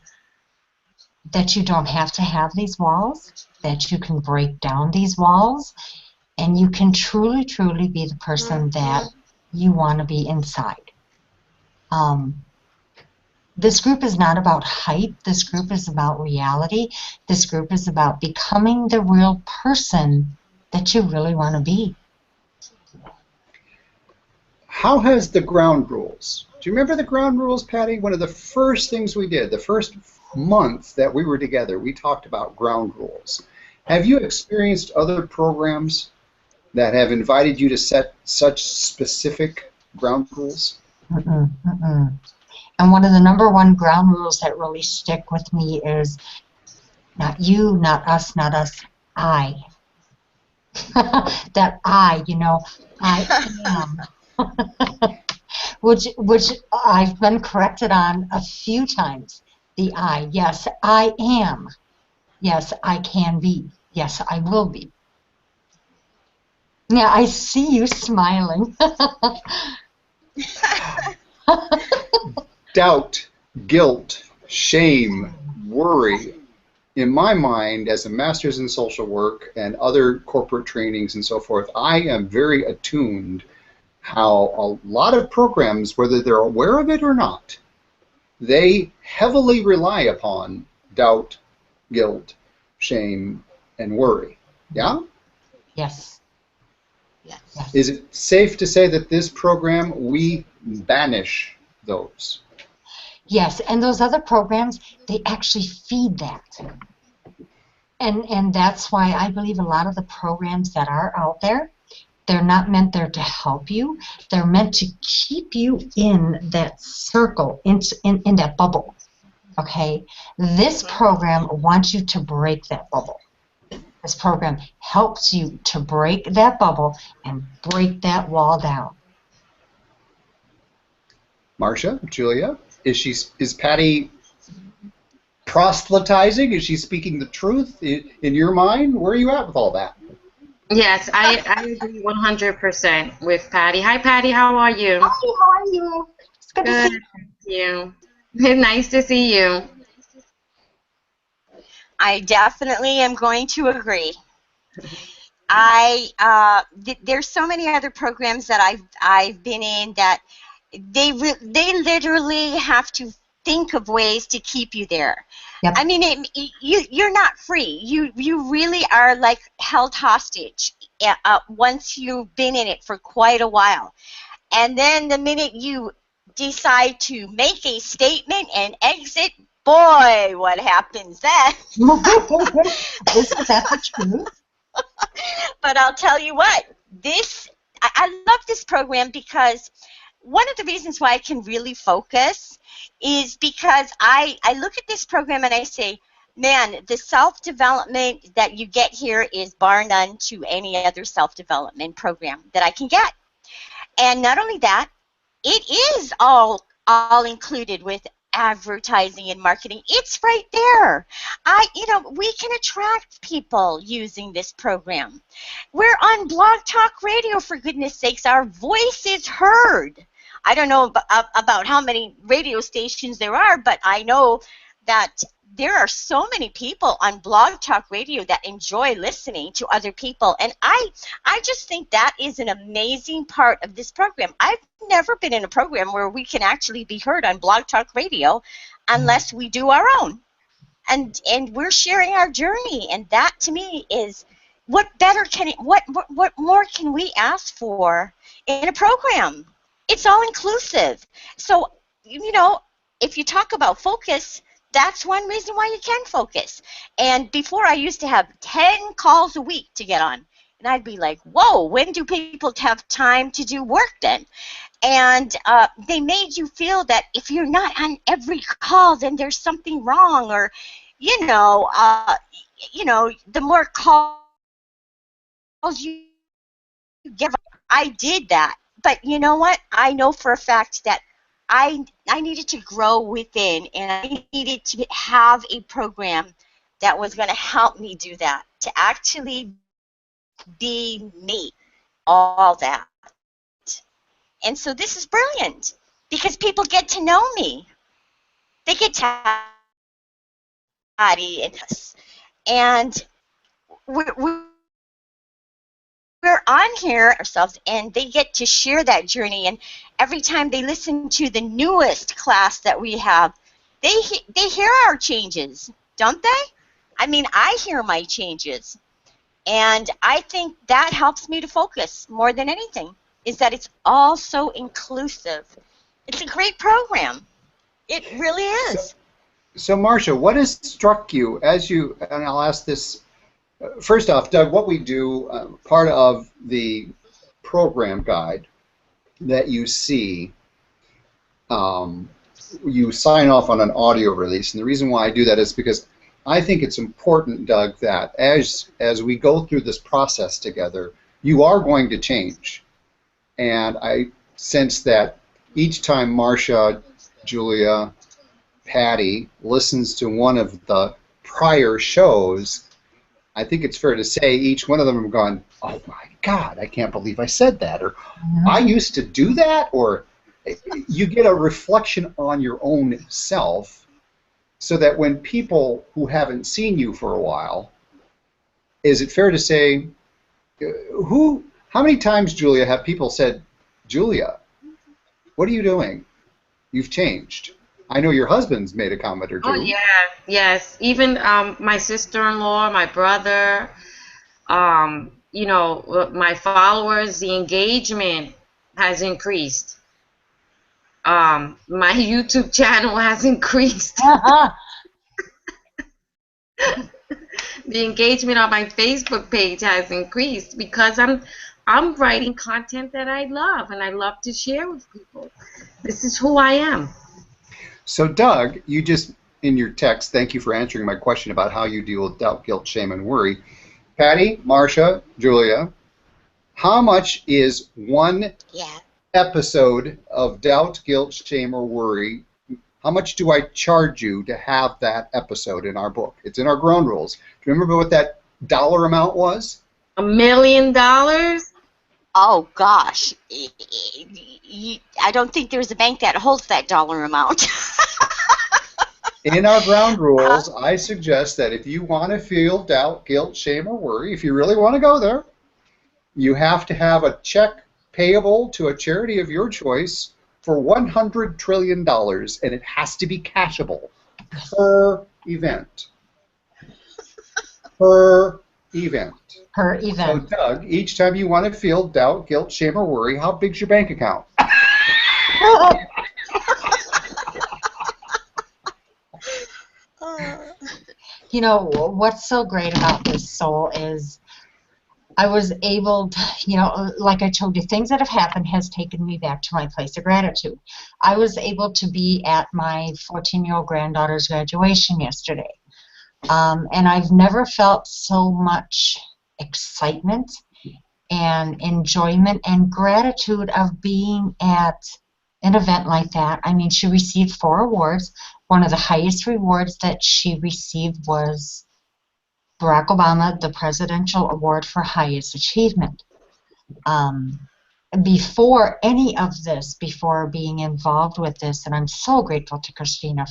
that you don't have to have these walls, that you can break down these walls, and you can truly, truly be the person that you want to be inside. This group is not about hype. This group is about reality. This group is about becoming the real person that you really want to be. How has the ground rules? Do you remember the ground rules, Patty? One of the first things we did, the first month that we were together, we talked about ground rules. Have you experienced other programs that have invited you to set such specific ground rules? And one of the number one ground rules that really stick with me is not you, not us, I. That I, you know, I am. which I've been corrected on a few times. The I, yes, I am. Yes, I can be. Yes, I will be. Yeah, I see you smiling. Doubt, guilt, shame, worry. In my mind, as a master's in social work and other corporate trainings and so forth, I am very attuned how a lot of programs, whether they're aware of it or not, they heavily rely upon doubt, guilt, shame, and worry. Yeah? Yes. Yes. Is it safe to say that this program, we banish those? Yes, and those other programs, they actually feed that. And that's why I believe a lot of the programs that are out there, they're not meant there to help you. They're meant to keep you in that circle, in that bubble. Okay? This program wants you to break that bubble. This program helps you to break that bubble and break that wall down. Marsha, Julia, is Patty proselytizing? Is she speaking the truth in your mind? Where are you at with all that? Yes, I agree 100% with Patty. Hi, Patty. How are you? Hi, how are you? It's good to see Good. you. Thank you. Nice to see you. I definitely am going to agree. There's so many other programs that I've been in that they literally have to think of ways to keep you there. Yep. I mean, you're not free. You really are like held hostage once you've been in it for quite a while. And then the minute you decide to make a statement and exit, boy, what happens then? Isn't that the truth? But I'll tell you what, I love this program because one of the reasons why I can really focus is because I look at this program and I say, man, the self-development that you get here is bar none to any other self-development program that I can get. And not only that, it is all included with advertising and marketing. It's right there. We can attract people using this program. We're on Blog Talk Radio, for goodness sakes. Our voice is heard. I don't know about how many radio stations there are, but I know that there are so many people on Blog Talk Radio that enjoy listening to other people, and I just think that is an amazing part of this program. I've never been in a program where we can actually be heard on Blog Talk Radio unless we do our own, and we're sharing our journey, and that to me is what more can we ask for in a program? It's all inclusive. So, if you talk about focus, that's one reason why you can focus. And before, I used to have 10 calls a week to get on. And I'd be like, whoa, when do people have time to do work then? And they made you feel that if you're not on every call, then there's something wrong, or, the more calls you get. I did that, but you know what? I know for a fact that I needed to grow within, and I needed to have a program that was going to help me do that, to actually be me, all that. And so this is brilliant because people get to know me. They get to and we're on here ourselves, and they get to share that journey. And every time they listen to the newest class that we have, they hear our changes, don't they? I mean, I hear my changes, and I think that helps me to focus more than anything. Is that it's all so inclusive. It's a great program. It really is. So Marsha, what has struck you as you, and I'll ask this, first off, Doug, what we do, part of the program guide that you see, you sign off on an audio release, and the reason why I do that is because I think it's important, Doug, that as we go through this process together, you are going to change. And I sense that each time Marsha, Julia, Patty listens to one of the prior shows, I think it's fair to say each one of them have gone, oh my God, I can't believe I said that, or I used to do that, or you get a reflection on your own self, so that when people who haven't seen you for a while, is it fair to say, how many times, Julia, have people said, Julia, what are you doing? You've changed. I know your husband's made a comment or two. Oh, yeah, yes. Even my sister-in-law, my brother, my followers, the engagement has increased. My YouTube channel has increased. The engagement on my Facebook page has increased because I'm writing content that I love, and I love to share with people. This is who I am. So Doug, you just, in your text, thank you for answering my question about how you deal with doubt, guilt, shame, and worry. Patty, Marsha, Julia, how much is one episode of doubt, guilt, shame, or worry? How much do I charge you to have that episode in our book? It's in our ground rules. Do you remember what that dollar amount was? $1 million? Oh, gosh. I don't think there's a bank that holds that dollar amount. In our ground rules, I suggest that if you want to feel doubt, guilt, shame, or worry, if you really want to go there, you have to have a check payable to a charity of your choice for $100 trillion, and it has to be cashable per event. Per event. Per event. So, Doug, each time you want to feel doubt, guilt, shame, or worry, how big's your bank account? You know, what's so great about this, Soul, is I was able to, like I told you, things that have happened has taken me back to my place of gratitude. I was able to be at my 14-year-old granddaughter's graduation yesterday. And I've never felt so much excitement and enjoyment and gratitude of being at an event like that. I mean, she received 4 awards. One of the highest rewards that she received was Barack Obama, the Presidential Award for Highest Achievement. Before any of this, before being involved with this, and I'm so grateful to Christina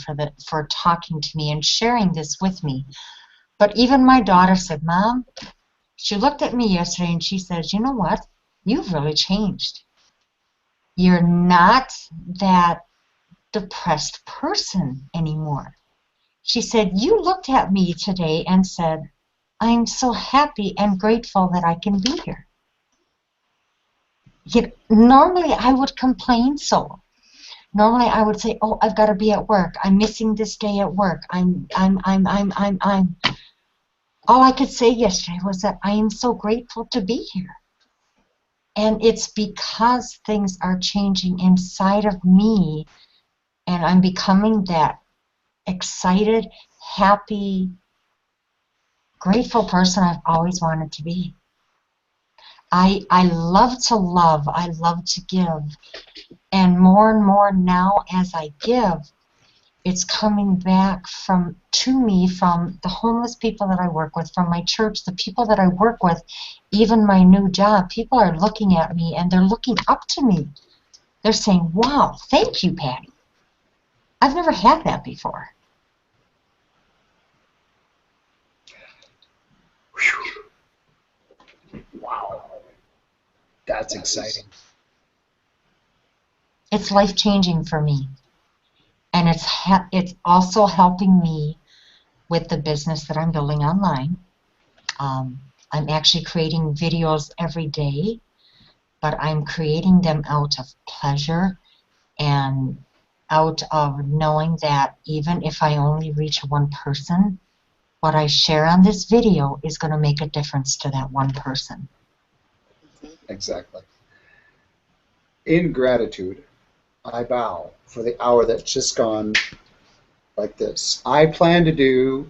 for talking to me and sharing this with me. But even my daughter said, Mom, she looked at me yesterday and she says, you know what? You've really changed. You're not that depressed person anymore. She said, you looked at me today and said, I'm so happy and grateful that I can be here. Normally I would complain so. Normally I would say, oh, I've got to be at work. I'm missing this day at work. I'm. All I could say yesterday was that I am so grateful to be here. And it's because things are changing inside of me, and I'm becoming that excited, happy, grateful person I've always wanted to be. I love to love. I love to give. And more now as I give, it's coming back to me from the homeless people that I work with, from my church, the people that I work with, even my new job. People are looking at me and they're looking up to me. They're saying, wow, thank you, Patty. I've never had that before. Wow. That's exciting. It's life-changing for me. And it's also helping me with the business that I'm building online. I'm actually creating videos every day, but I'm creating them out of pleasure and out of knowing that even if I only reach one person, what I share on this video is going to make a difference to that one person. Exactly. In gratitude, I bow for the hour that's just gone like this. I plan to do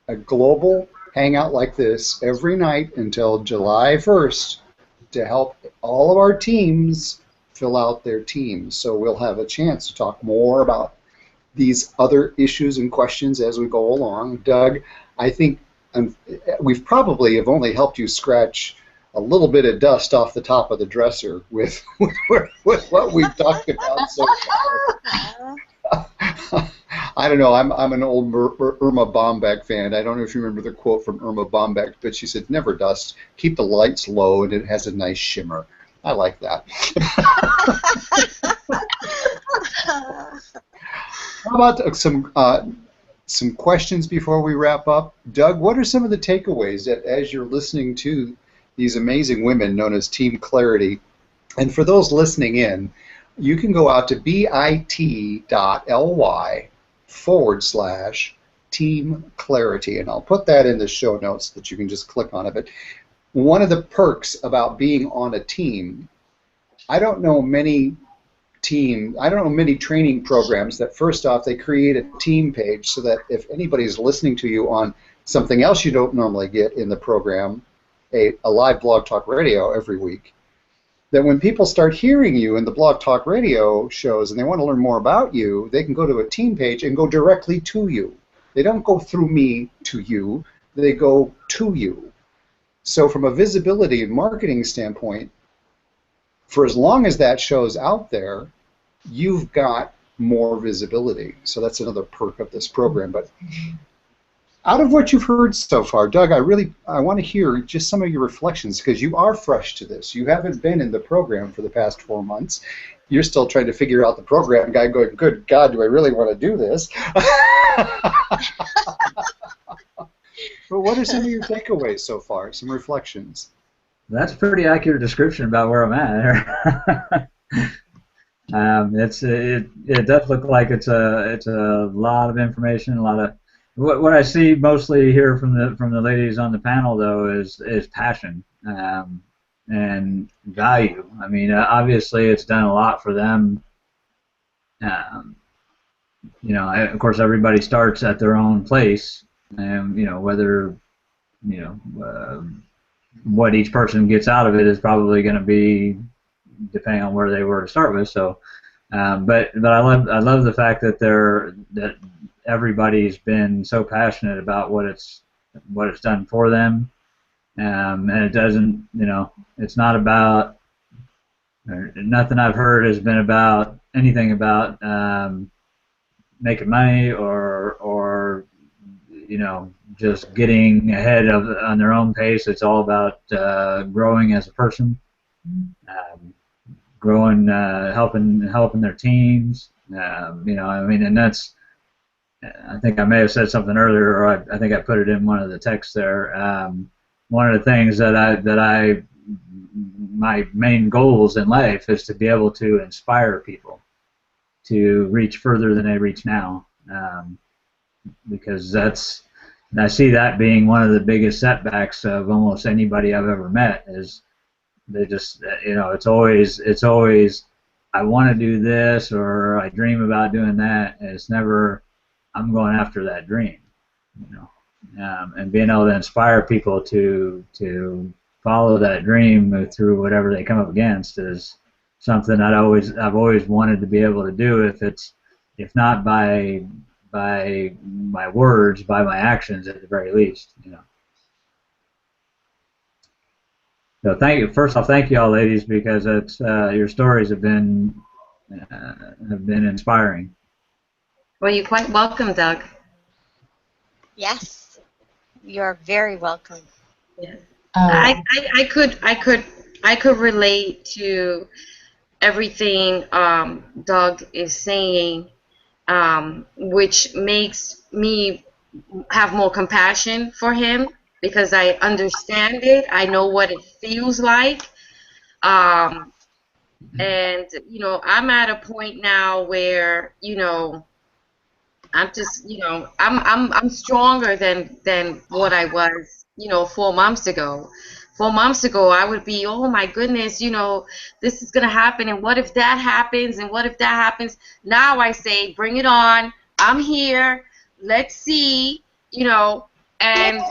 a global hangout like this every night until July 1st to help all of our teams fill out their teams. So we'll have a chance to talk more about these other issues and questions as we go along. Doug, I think we've probably have only helped you scratch a little bit of dust off the top of the dresser with what we've talked about so far. I don't know. I'm an old Irma Bombeck fan. I don't know if you remember the quote from Irma Bombeck, but she said, "Never dust. Keep the lights low, and it has a nice shimmer." I like that. How about some questions before we wrap up? Doug, what are some of the takeaways that, as you're listening to these amazing women known as Team Clarity, and for those listening in, you can go out to bit.ly/Team Clarity, and I'll put that in the show notes that you can just click on it. But one of the perks about being on a team, I don't know many training programs that first off they create a team page so that if anybody's listening to you on something else you don't normally get in the program, a live blog talk radio every week, that when people start hearing you in the blog talk radio shows and they want to learn more about you, they can go to a team page and go directly to you. They don't go through me to you, they go to you. So from a visibility and marketing standpoint, for as long as that show's out there, you've got more visibility. So that's another perk of this program. But out of what you've heard so far, Doug, I want to hear just some of your reflections because you are fresh to this. You haven't been in the program for the past 4 months. You're still trying to figure out the program. Guy going, good God, do I really want to do this? But what are some of your takeaways so far? Some reflections. That's a pretty accurate description about where I'm at. It does look like it's a lot of information, a lot of what I see mostly here from the ladies on the panel though is passion and value. I mean, obviously it's done a lot for them. You know, of course everybody starts at their own place, and you know whether what each person gets out of it is probably going to be depending on where they were to start with. So, but I love the fact that that everybody's been so passionate about what it's done for them, and it doesn't, it's not about, nothing I've heard has been about anything about making money or just getting ahead on their own pace. It's all about growing as a person, growing, helping their teams. And that's. I think I may have said something earlier, or I think I put it in one of the texts there. One of the things that my main goals in life is to be able to inspire people to reach further than they reach now, because I see that being one of the biggest setbacks of almost anybody I've ever met is They just, it's always, I want to do this, or I dream about doing that. And it's never, I'm going after that dream, and being able to inspire people to follow that dream through whatever they come up against is something I've always wanted to be able to do. If not by my words, by my actions at the very least, So first off, thank you all, ladies, because it's your stories have been inspiring. Well, you're quite welcome, Doug. Yes, you're very welcome. Yeah. I could relate to everything Doug is saying, which makes me have more compassion for him because I understand it. I know what it feels like. And I'm at a point now where I'm just I'm stronger than what I was 4 months ago. 4 months ago I would be, oh my goodness, this is gonna happen, and what if that happens, and what if that happens. Now I say, bring it on. I'm here. Let's see, and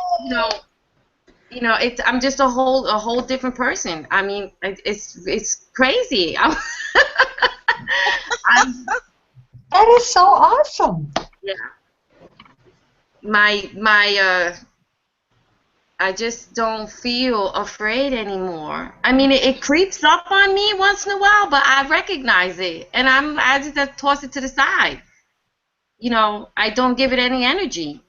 I'm just a whole different person. I mean, it's crazy. I'm That is so awesome. Yeah. I just don't feel afraid anymore. I mean, it creeps up on me once in a while, but I recognize it, and I just toss it to the side. I don't give it any energy.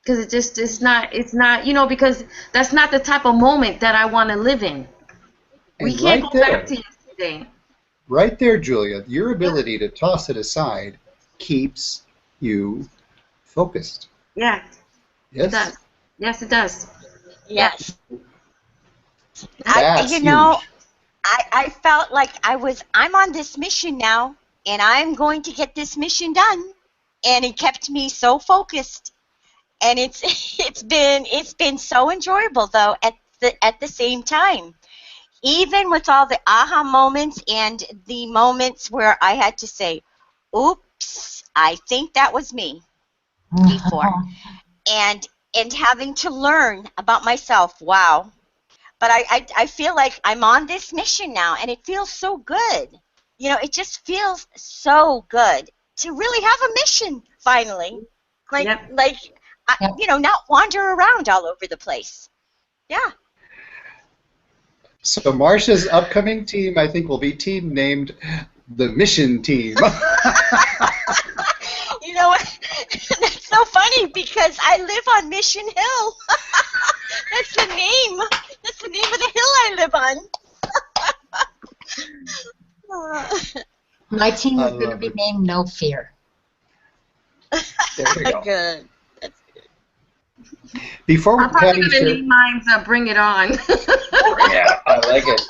Because it's not, because that's not the type of moment that I want to live in. We can't go back to yesterday. Right there, Julia, your ability to toss it aside keeps you focused. Yeah. Yes? It does. Yes, it does. Yes. That's huge. I felt like I'm on this mission now, and I'm going to get this mission done. And it kept me so focused. And it's been so enjoyable though at the same time. Even with all the aha moments and the moments where I had to say, oops, I think that was me before. And having to learn about myself, wow. But I feel like I'm on this mission now, and it feels so good. It just feels so good to really have a mission finally. Not wander around all over the place. Yeah. So Marsha's upcoming team, I think, will be team named the Mission Team. You know what? That's so funny because I live on Mission Hill. That's the name. That's the name of the hill I live on. My team is going to be named No Fear. There we go. Good. Before I'm probably going to name mine Bring It On. Yeah, I like it.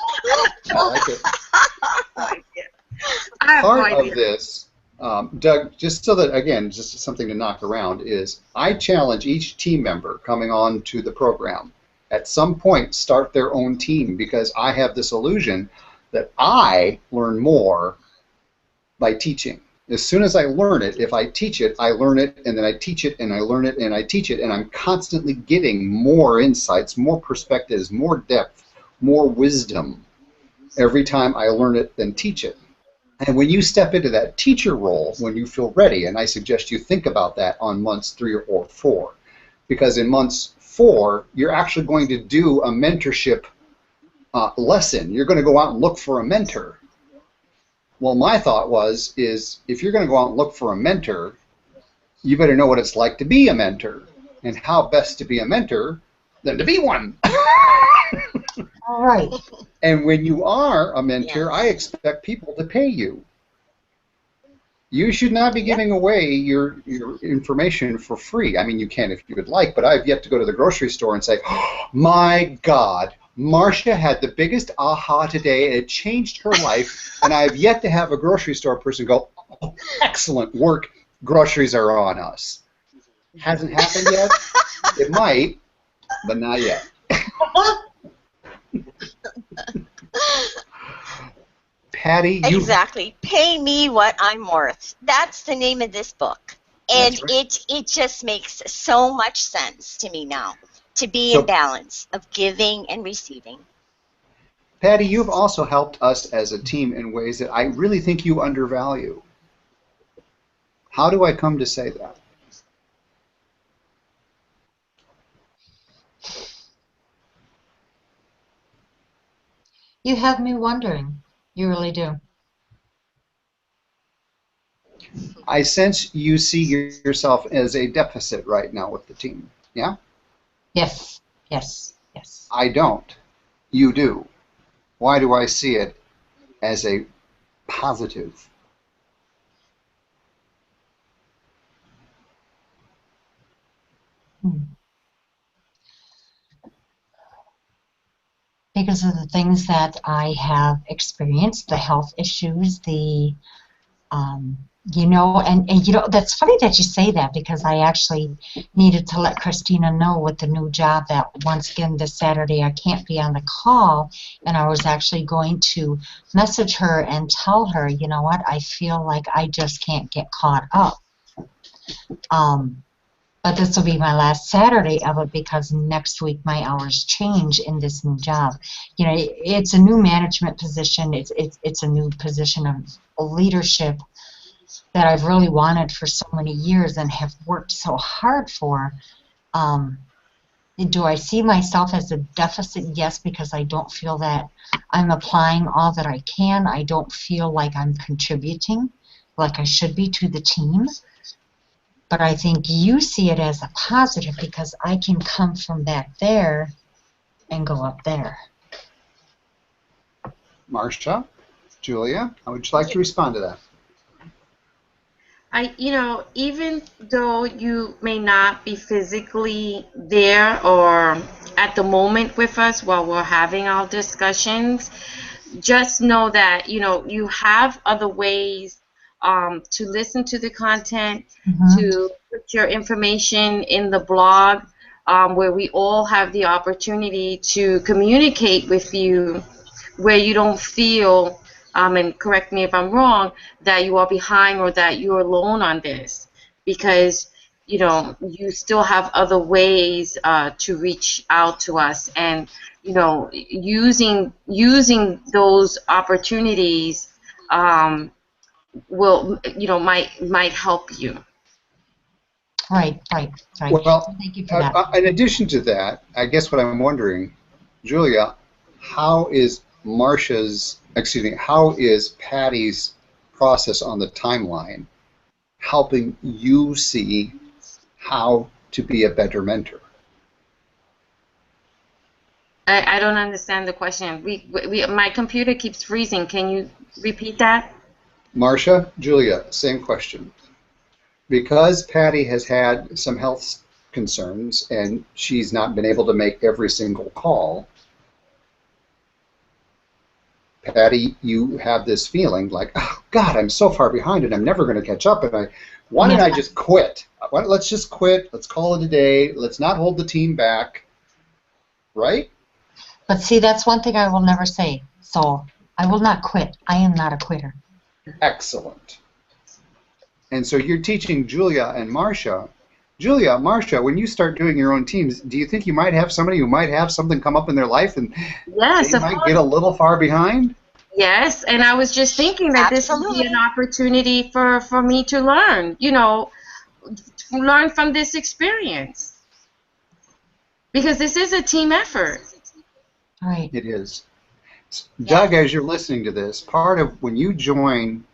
Part of this, Doug, just so that, again, just something to knock around, is I challenge each team member coming on to the program at some point start their own team, because I have this illusion that I learn more by teaching. As soon as I learn it, if I teach it, I learn it, and then I teach it, and I learn it, and I teach it, and I'm constantly getting more insights, more perspectives, more depth, more wisdom every time I learn it and teach it. And when you step into that teacher role, when you feel ready, and I suggest you think about that on months 3 or 4, because in months 4, you're actually going to do a mentorship lesson. You're going to go out and look for a mentor. Well, my thought is if you're going to go out and look for a mentor, you better know what it's like to be a mentor, and how best to be a mentor than to be one. All right. And when you are a mentor, I expect people to pay you. You should not be giving away your information for free. I mean, you can if you would like, but I've yet to go to the grocery store and say, oh, my God, Marsha had the biggest aha today, and it changed her life, and I've yet to have a grocery store person go, oh, excellent work, groceries are on us. Hasn't happened yet? It might. but not yet. Patty, you... Exactly. Pay me what I'm worth. That's the name of this book. And That's right. it just makes so much sense to me now to be So- in balance of giving and receiving. Patty, you've also helped us as a team in ways that I really think you undervalue. How do I come to say that? You have me wondering. You really do. I sense you see yourself as a deficit right now with the team. Yeah? Yes, yes, yes. I don't. You do. Why do I see it as a positive? Because of the things that I have experienced, the health issues, the and you know, that's funny that you say that, because I actually needed to let Christina know with the new job that once again this Saturday I can't be on the call, and I was actually going to message her and tell her, you know what, I feel like I just can't get caught up. But this will be my last Saturday of it, because next week my hours change in this new job. You know, it's a new management position. It's a new position of leadership that I've really wanted for so many years and have worked so hard for. Do I see myself as a deficit? Yes, because I don't feel that I'm applying all that I can. I don't feel like I'm contributing like I should be to the team. But I think you see it as a positive, because I can come from back there and go up there. Marsha, Julia, how would you like to respond to that? Even though you may not be physically there or at the moment with us while we're having our discussions, just know that, you have other ways to listen to the content, to put your information in the blog, where we all have the opportunity to communicate with you, where you don't feel, and correct me if I'm wrong, that you are behind or that you're alone on this, because you still have other ways to reach out to us, and using those opportunities will might help you. Right. Well, Thank you for that. in addition to that, I guess what I'm wondering, Julia, how is Patty's process on the timeline helping you see how to be a better mentor? I don't understand the question. My computer keeps freezing. Can you repeat that? Marsha, Julia, same question. Because Patty has had some health concerns and she's not been able to make every single call, Patty, you have this feeling like, oh God, I'm so far behind and I'm never going to catch up. And why don't I just quit? Let's just quit. Let's call it a day. Let's not hold the team back. Right? But see, that's one thing I will never say. So I will not quit. I am not a quitter. Excellent. And so you're teaching Julia and Marsha. Julia, Marsha, when you start doing your own teams, do you think you might have somebody who might have something come up in their life and Yes, they might get a little far behind? Yes, and I was just thinking that this would be an opportunity for me to learn, learn from this experience. Because this is a team effort. Right. It is. Doug, as you're listening to this, part of when you join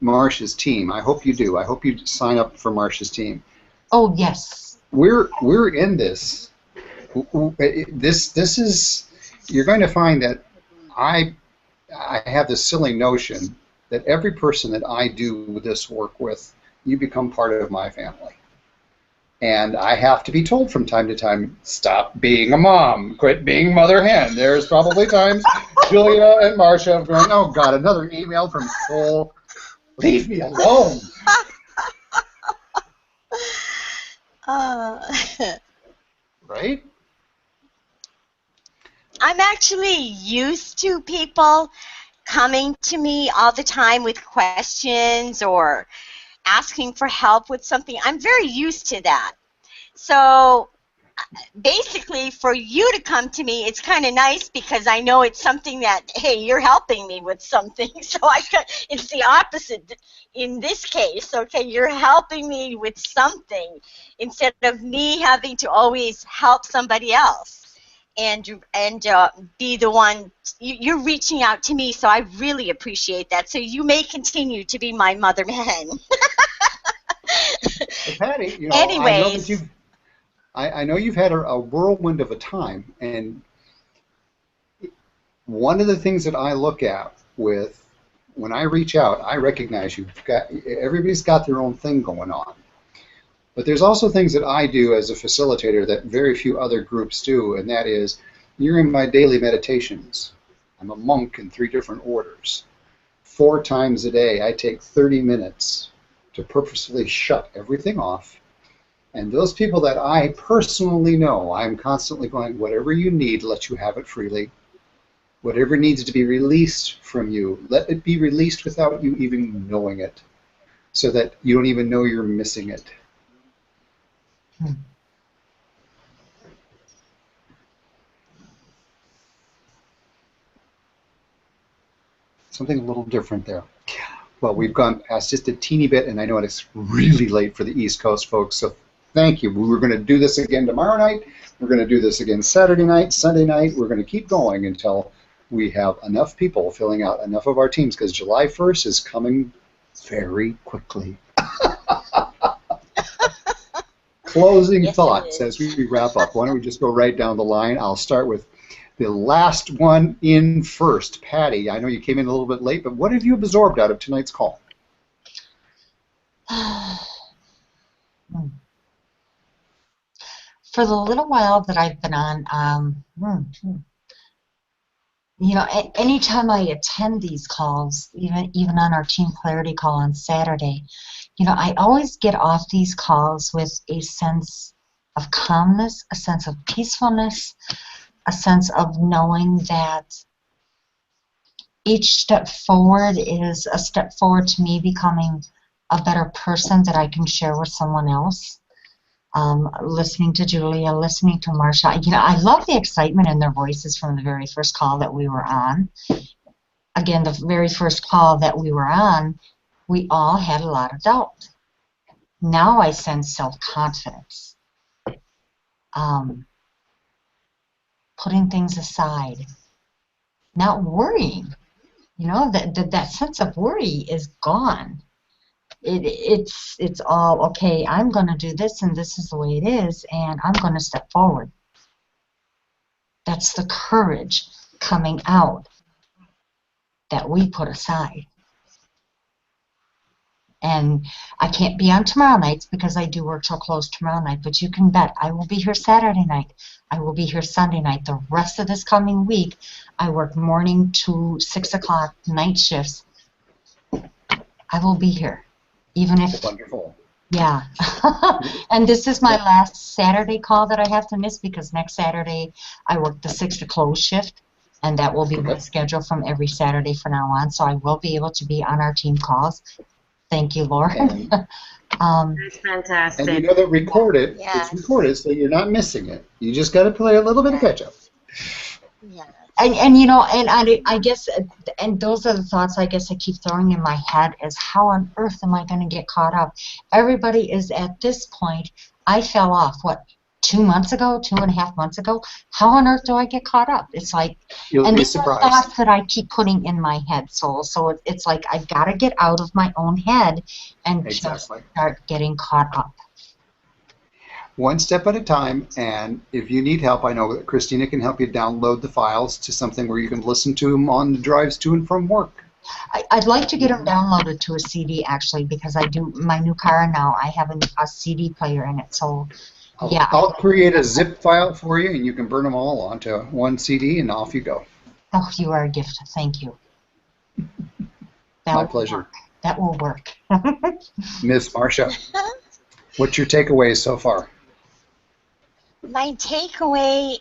Marsha's team, I hope you do. I hope you sign up for Marsha's team. Oh, yes. We're in this. This is, you're going to find that I have this silly notion that every person that I do this work with, you become part of my family. And I have to be told from time to time, stop being a mom, quit being mother hen. There's probably times Julia and Marsha have gone, oh God, another email from Soul. Leave me alone. Right? I'm actually used to people coming to me all the time with questions or asking for help with something. I'm very used to that. So basically, for you to come to me, it's kind of nice because I know it's something that, hey, you're helping me with something. So it's the opposite in this case. Okay, you're helping me with something instead of me having to always help somebody else and be the one. You're reaching out to me, so I really appreciate that. So you may continue to be my mother hen. So Patty, Anyways. I know you've had a whirlwind of a time, and one of the things that I look at when I reach out, I recognize everybody's got their own thing going on. But there's also things that I do as a facilitator that very few other groups do, and that is, you're in my daily meditations. I'm a monk in 3 different orders. 4 times a day, I take 30 minutes to purposefully shut everything off. And those people that I personally know, I'm constantly going, whatever you need, let you have it freely. Whatever needs to be released from you, let it be released without you even knowing it, so that you don't even know you're missing it. Something a little different there. Well, we've gone past just a teeny bit, and I know it's really late for the East Coast folks, so thank you. We're going to do this again tomorrow night. We're going to do this again Saturday night, Sunday night. We're going to keep going until we have enough people filling out enough of our teams, because July 1st is coming very quickly. Closing thoughts as we wrap up. Why don't we just go right down the line? I'll start with the last one in first. Patty, I know you came in a little bit late, but what have you absorbed out of tonight's call? For the little while that I've been on, anytime I attend these calls, even on our Team Clarity call on Saturday, I always get off these calls with a sense of calmness, a sense of peacefulness, a sense of knowing that each step forward is a step forward to me becoming a better person that I can share with someone else. Listening to Julia, listening to Marsha, I love the excitement in their voices from the very first call that we were on. Again, the very first call that we were on, we all had a lot of doubt. Now I sense self-confidence. Putting things aside, not worrying. That sense of worry is gone. It's all okay. I'm going to do this, and this is the way it is, and I'm going to step forward. That's the courage coming out that we put aside. And I can't be on tomorrow nights because I do work till close tomorrow night, but you can bet I will be here Saturday night. I will be here Sunday night. The rest of this coming week, I work morning to 6 o'clock night shifts. I will be here. Even if, wonderful. Yeah. And this is my last Saturday call that I have to miss because next Saturday I work the 6 to close shift, and that will be my schedule from every Saturday from now on. So I will be able to be on our team calls. Thank you, Laura. That's fantastic. And that recorded, it's recorded, so you're not missing it. You just got to play a little bit of catch up. Yeah. And I guess, and those are the thoughts I guess I keep throwing in my head is how on earth am I going to get caught up? Everybody is at this point. I fell off, 2.5 months ago? How on earth do I get caught up? It's like, You'll be surprised. Thoughts that I keep putting in my head, Soul. So it's like I've got to get out of my own head and just start getting caught up. One step at a time, and if you need help, I know that Christina can help you download the files to something where you can listen to them on the drives to and from work. I'd like to get them downloaded to a CD, actually, because I do my new car now. I have a CD player in it, so yeah. I'll create a zip file for you, and you can burn them all onto one CD, and off you go. Oh, you are a gift. Thank you. My pleasure. That will work. Miss Marsha, what's your takeaways so far? My takeaway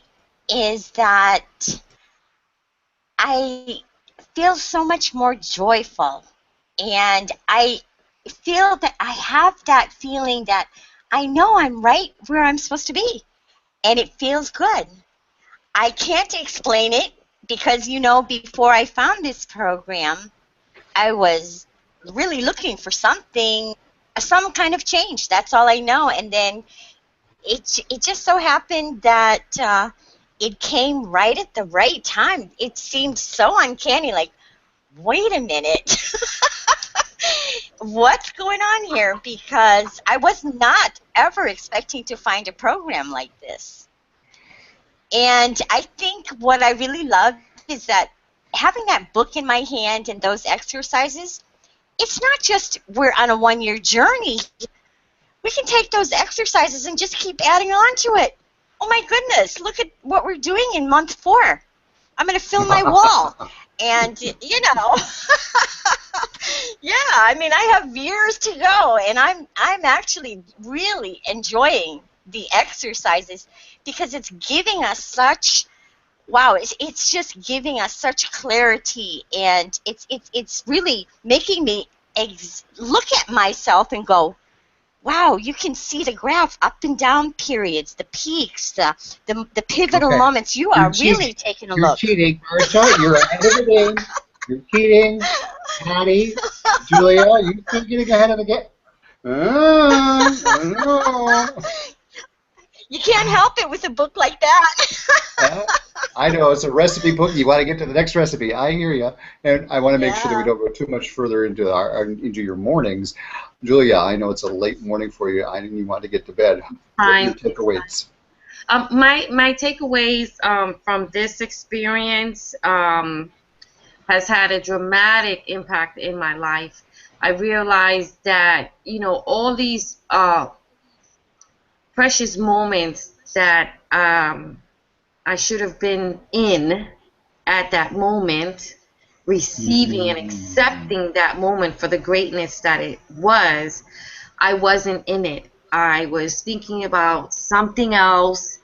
is that I feel so much more joyful, and I feel that I have that feeling that I know I'm right where I'm supposed to be, and it feels good. I can't explain it because, before I found this program, I was really looking for something, some kind of change. That's all I know. And then it just so happened that it came right at the right time. It seemed so uncanny, like, wait a minute. What's going on here? Because I was not ever expecting to find a program like this. And I think what I really love is that having that book in my hand and those exercises, it's not just we're on a one-year journey. We can take those exercises and just keep adding on to it. Oh my goodness, look at what we're doing in month 4. I'm going to fill my wall. And, yeah, I mean, I have years to go, and I'm actually really enjoying the exercises because it's giving us such, wow, it's just giving us such clarity, and it's really making me look at myself and go, wow, you can see the graph up and down periods, the peaks, the pivotal moments. You are really taking a look. You're cheating, Marsha. You're ahead of the game. You're cheating. Patty, Julia, you keep getting ahead of the game. You can't help it with a book like that. I know, it's a recipe book. You want to get to the next recipe. I hear you. And I want to make sure that we don't go too much further into your mornings. Julia, I know it's a late morning for you. I didn't even want to get to bed. What are your takeaways? My takeaways from this experience has had a dramatic impact in my life. I realized that, all these precious moments that I should have been in at that moment, receiving and accepting that moment for the greatness that it was, I wasn't in it. I was thinking about something else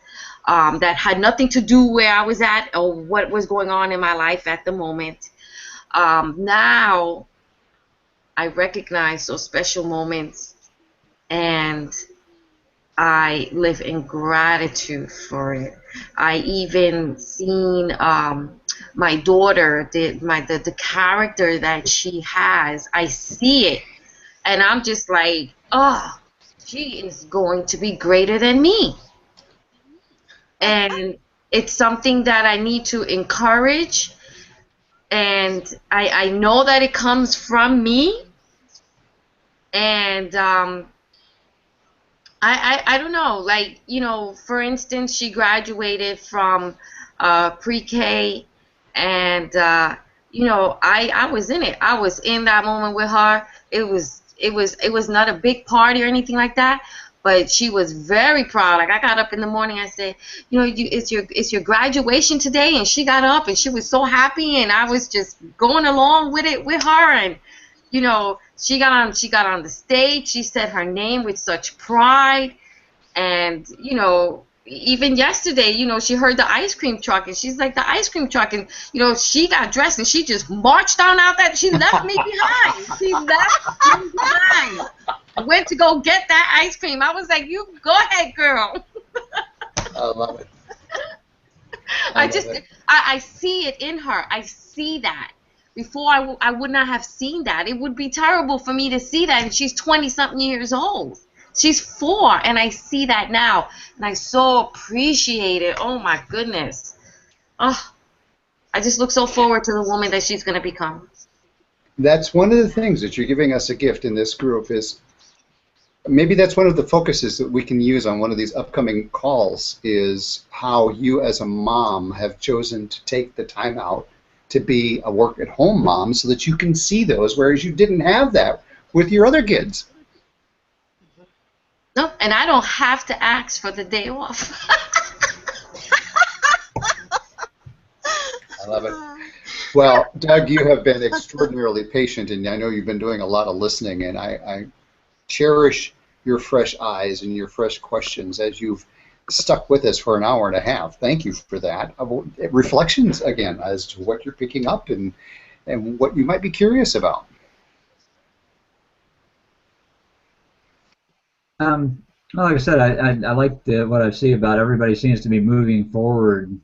that had nothing to do where I was at or what was going on in my life at the moment. Now I recognize those special moments, and I live in gratitude for it. I even seen my daughter, the character that she has. I see it, and I'm just like, oh, she is going to be greater than me. And it's something that I need to encourage, and I know that it comes from me, and I don't know, like, for instance, she graduated from pre-K, and I was in it. I was in that moment with her. It was not a big party or anything like that, but she was very proud. Like, I got up in the morning, I said, it's your graduation today, and she got up and she was so happy, and I was just going along with it with her, and she got on the stage. She said her name with such pride, and even yesterday, she heard the ice cream truck, and she's like, the ice cream truck, and she got dressed and she just marched on out that. She left me behind. She left me behind. Went to go get that ice cream. I was like, you go ahead, girl. I love it. I see it in her. I see that. Before, I would not have seen that. It would be terrible for me to see that, and she's 20-something years old. She's 4, and I see that now, and I so appreciate it. Oh, my goodness. Oh, I just look so forward to the woman that she's going to become. That's one of the things that you're giving us a gift in this group is maybe that's one of the focuses that we can use on one of these upcoming calls is how you as a mom have chosen to take the time out to be a work-at-home mom so that you can see those, whereas you didn't have that with your other kids. No, and I don't have to ask for the day off. I love it. Well, Doug, you have been extraordinarily patient, and I know you've been doing a lot of listening, and I cherish your fresh eyes and your fresh questions as you've stuck with us for an hour and a half. Thank you for that. Reflections again as to what you're picking up and what you might be curious about. Well, like I said, I like what I see about everybody seems to be moving forward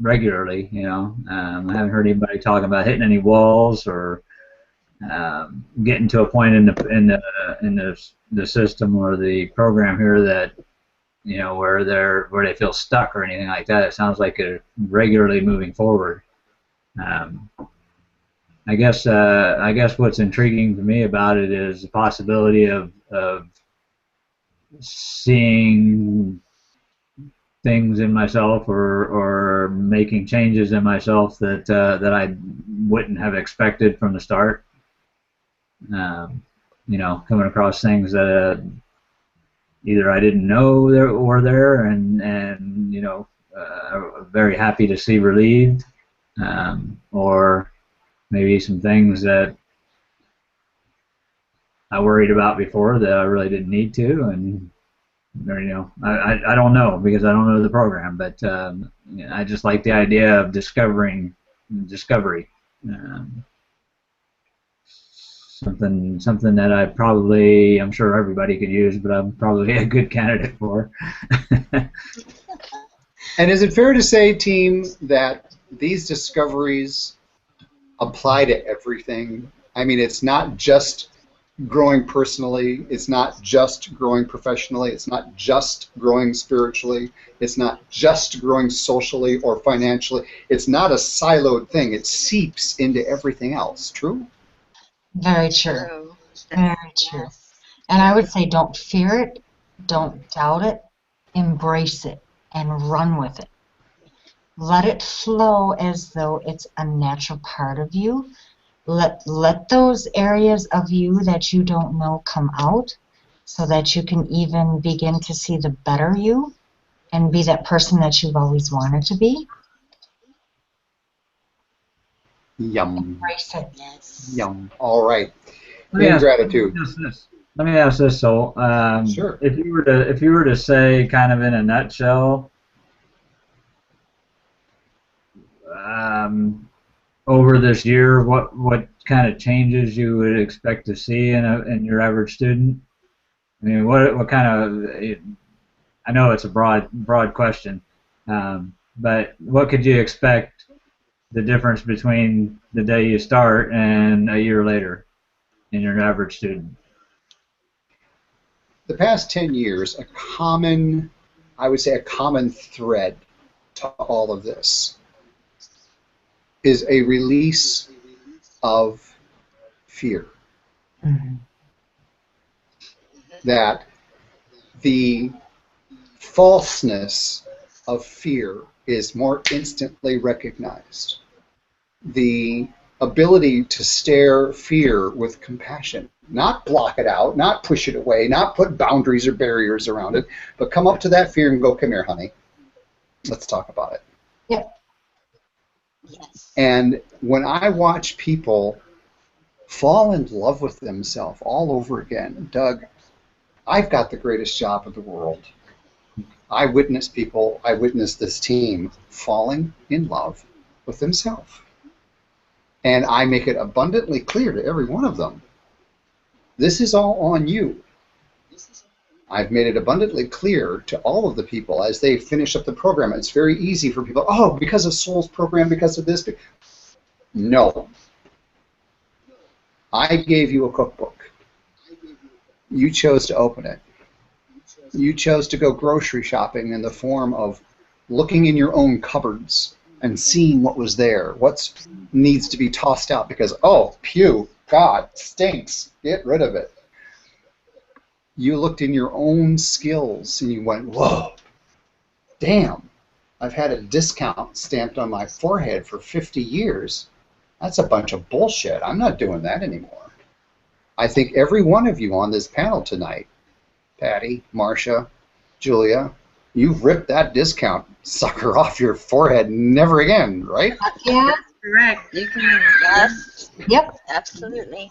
regularly. You know, I haven't heard anybody talking about hitting any walls or getting to a point in the system or the program here that, you know, where they feel stuck or anything like that. It sounds like they're regularly moving forward. I guess what's intriguing to me about it is the possibility of seeing things in myself or making changes in myself that I wouldn't have expected from the start. You know, coming across things that either I didn't know were there, and you know, very happy to see relieved, or maybe some things that I worried about before that I really didn't need to, and you know, I don't know because I don't know the program, but you know, I just like the idea of discovery. Something that I'm sure everybody could use, but I'm probably a good candidate for. And is it fair to say, team, that these discoveries apply to everything? I mean, it's not just growing personally, it's not just growing professionally, it's not just growing spiritually, it's not just growing socially or financially. It's not a siloed thing. It seeps into everything else. True? Very true. Very true. And I would say don't fear it, don't doubt it, embrace it, and run with it. Let it flow as though it's a natural part of you. Let those areas of you that you don't know come out so that you can even begin to see the better you and be that person that you've always wanted to be. Yum. Embrace it. Yes. Yum. All right. Let me ask this. So, sure. If you were to say, kind of in a nutshell, over this year, what kind of changes you would expect to see in your average student? I mean, what kind of? I know it's a broad question, but what could you expect the difference between the day you start and a year later in your average student? The past 10 years, I would say a common thread to all of this is a release of fear. Mm-hmm. That the falseness of fear is more instantly recognized. The ability to stare fear with compassion, not block it out, not push it away, not put boundaries or barriers around it, but come up to that fear and go, come here, honey. Let's talk about it. Yep. Yes. And when I watch people fall in love with themselves all over again, Doug, I've got the greatest job in the world. I witness this team falling in love with themselves. And I make it abundantly clear to every one of them, this is all on you. I've made it abundantly clear to all of the people as they finish up the program. It's very easy for people, oh, because of Soul's program, because of this. No. I gave you a cookbook. You chose to open it. You chose to go grocery shopping in the form of looking in your own cupboards and seeing what was there, what needs to be tossed out because, oh, pew, God, stinks, get rid of it. You looked in your own skills and you went, whoa, damn, I've had a discount stamped on my forehead for 50 years. That's a bunch of bullshit. I'm not doing that anymore. I think every one of you on this panel tonight, Patty, Marsha, Julia, you've ripped that discount sucker off your forehead never again, right? Yeah. Correct. You can. Yes. Yep. Absolutely.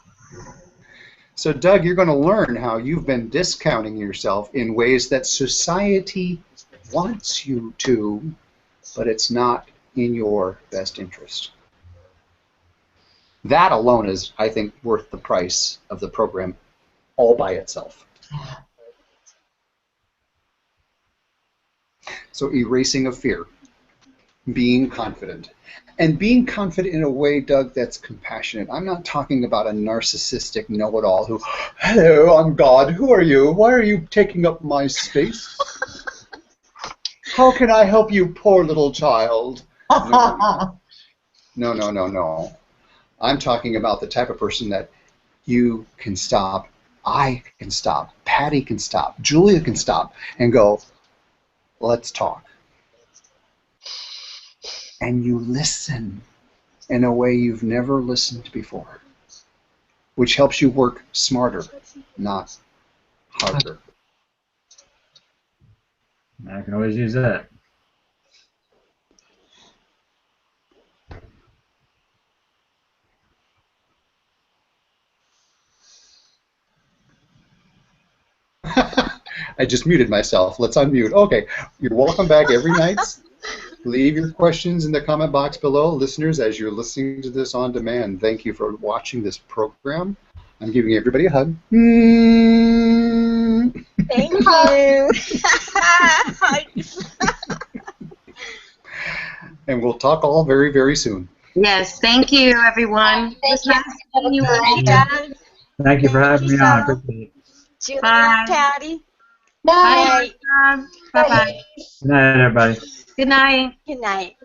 So, Doug, you're going to learn how you've been discounting yourself in ways that society wants you to, but it's not in your best interest. That alone is, I think, worth the price of the program all by itself. So erasing of fear, being confident. And being confident in a way, Doug, that's compassionate. I'm not talking about a narcissistic know-it-all who, hello, I'm God, who are you? Why are you taking up my space? How can I help you, poor little child? No. I'm talking about the type of person that you can stop, I can stop, Patty can stop, Julia can stop, and go, let's talk. And you listen in a way you've never listened before, which helps you work smarter, not harder. I can always use that. I just muted myself. Let's unmute. Okay, you're welcome back every night. Leave your questions in the comment box below. Listeners, as you're listening to this on demand, thank you for watching this program. I'm giving everybody a hug. Thank you. And we'll talk all very, very soon. Yes, thank you, everyone. Thank you. Nice seeing you. Bye, Doug. Thank you for having me on. I so appreciate it. Julia, Bye. Patty. Bye. Bye-bye. Good night, everybody. Good night. Good night.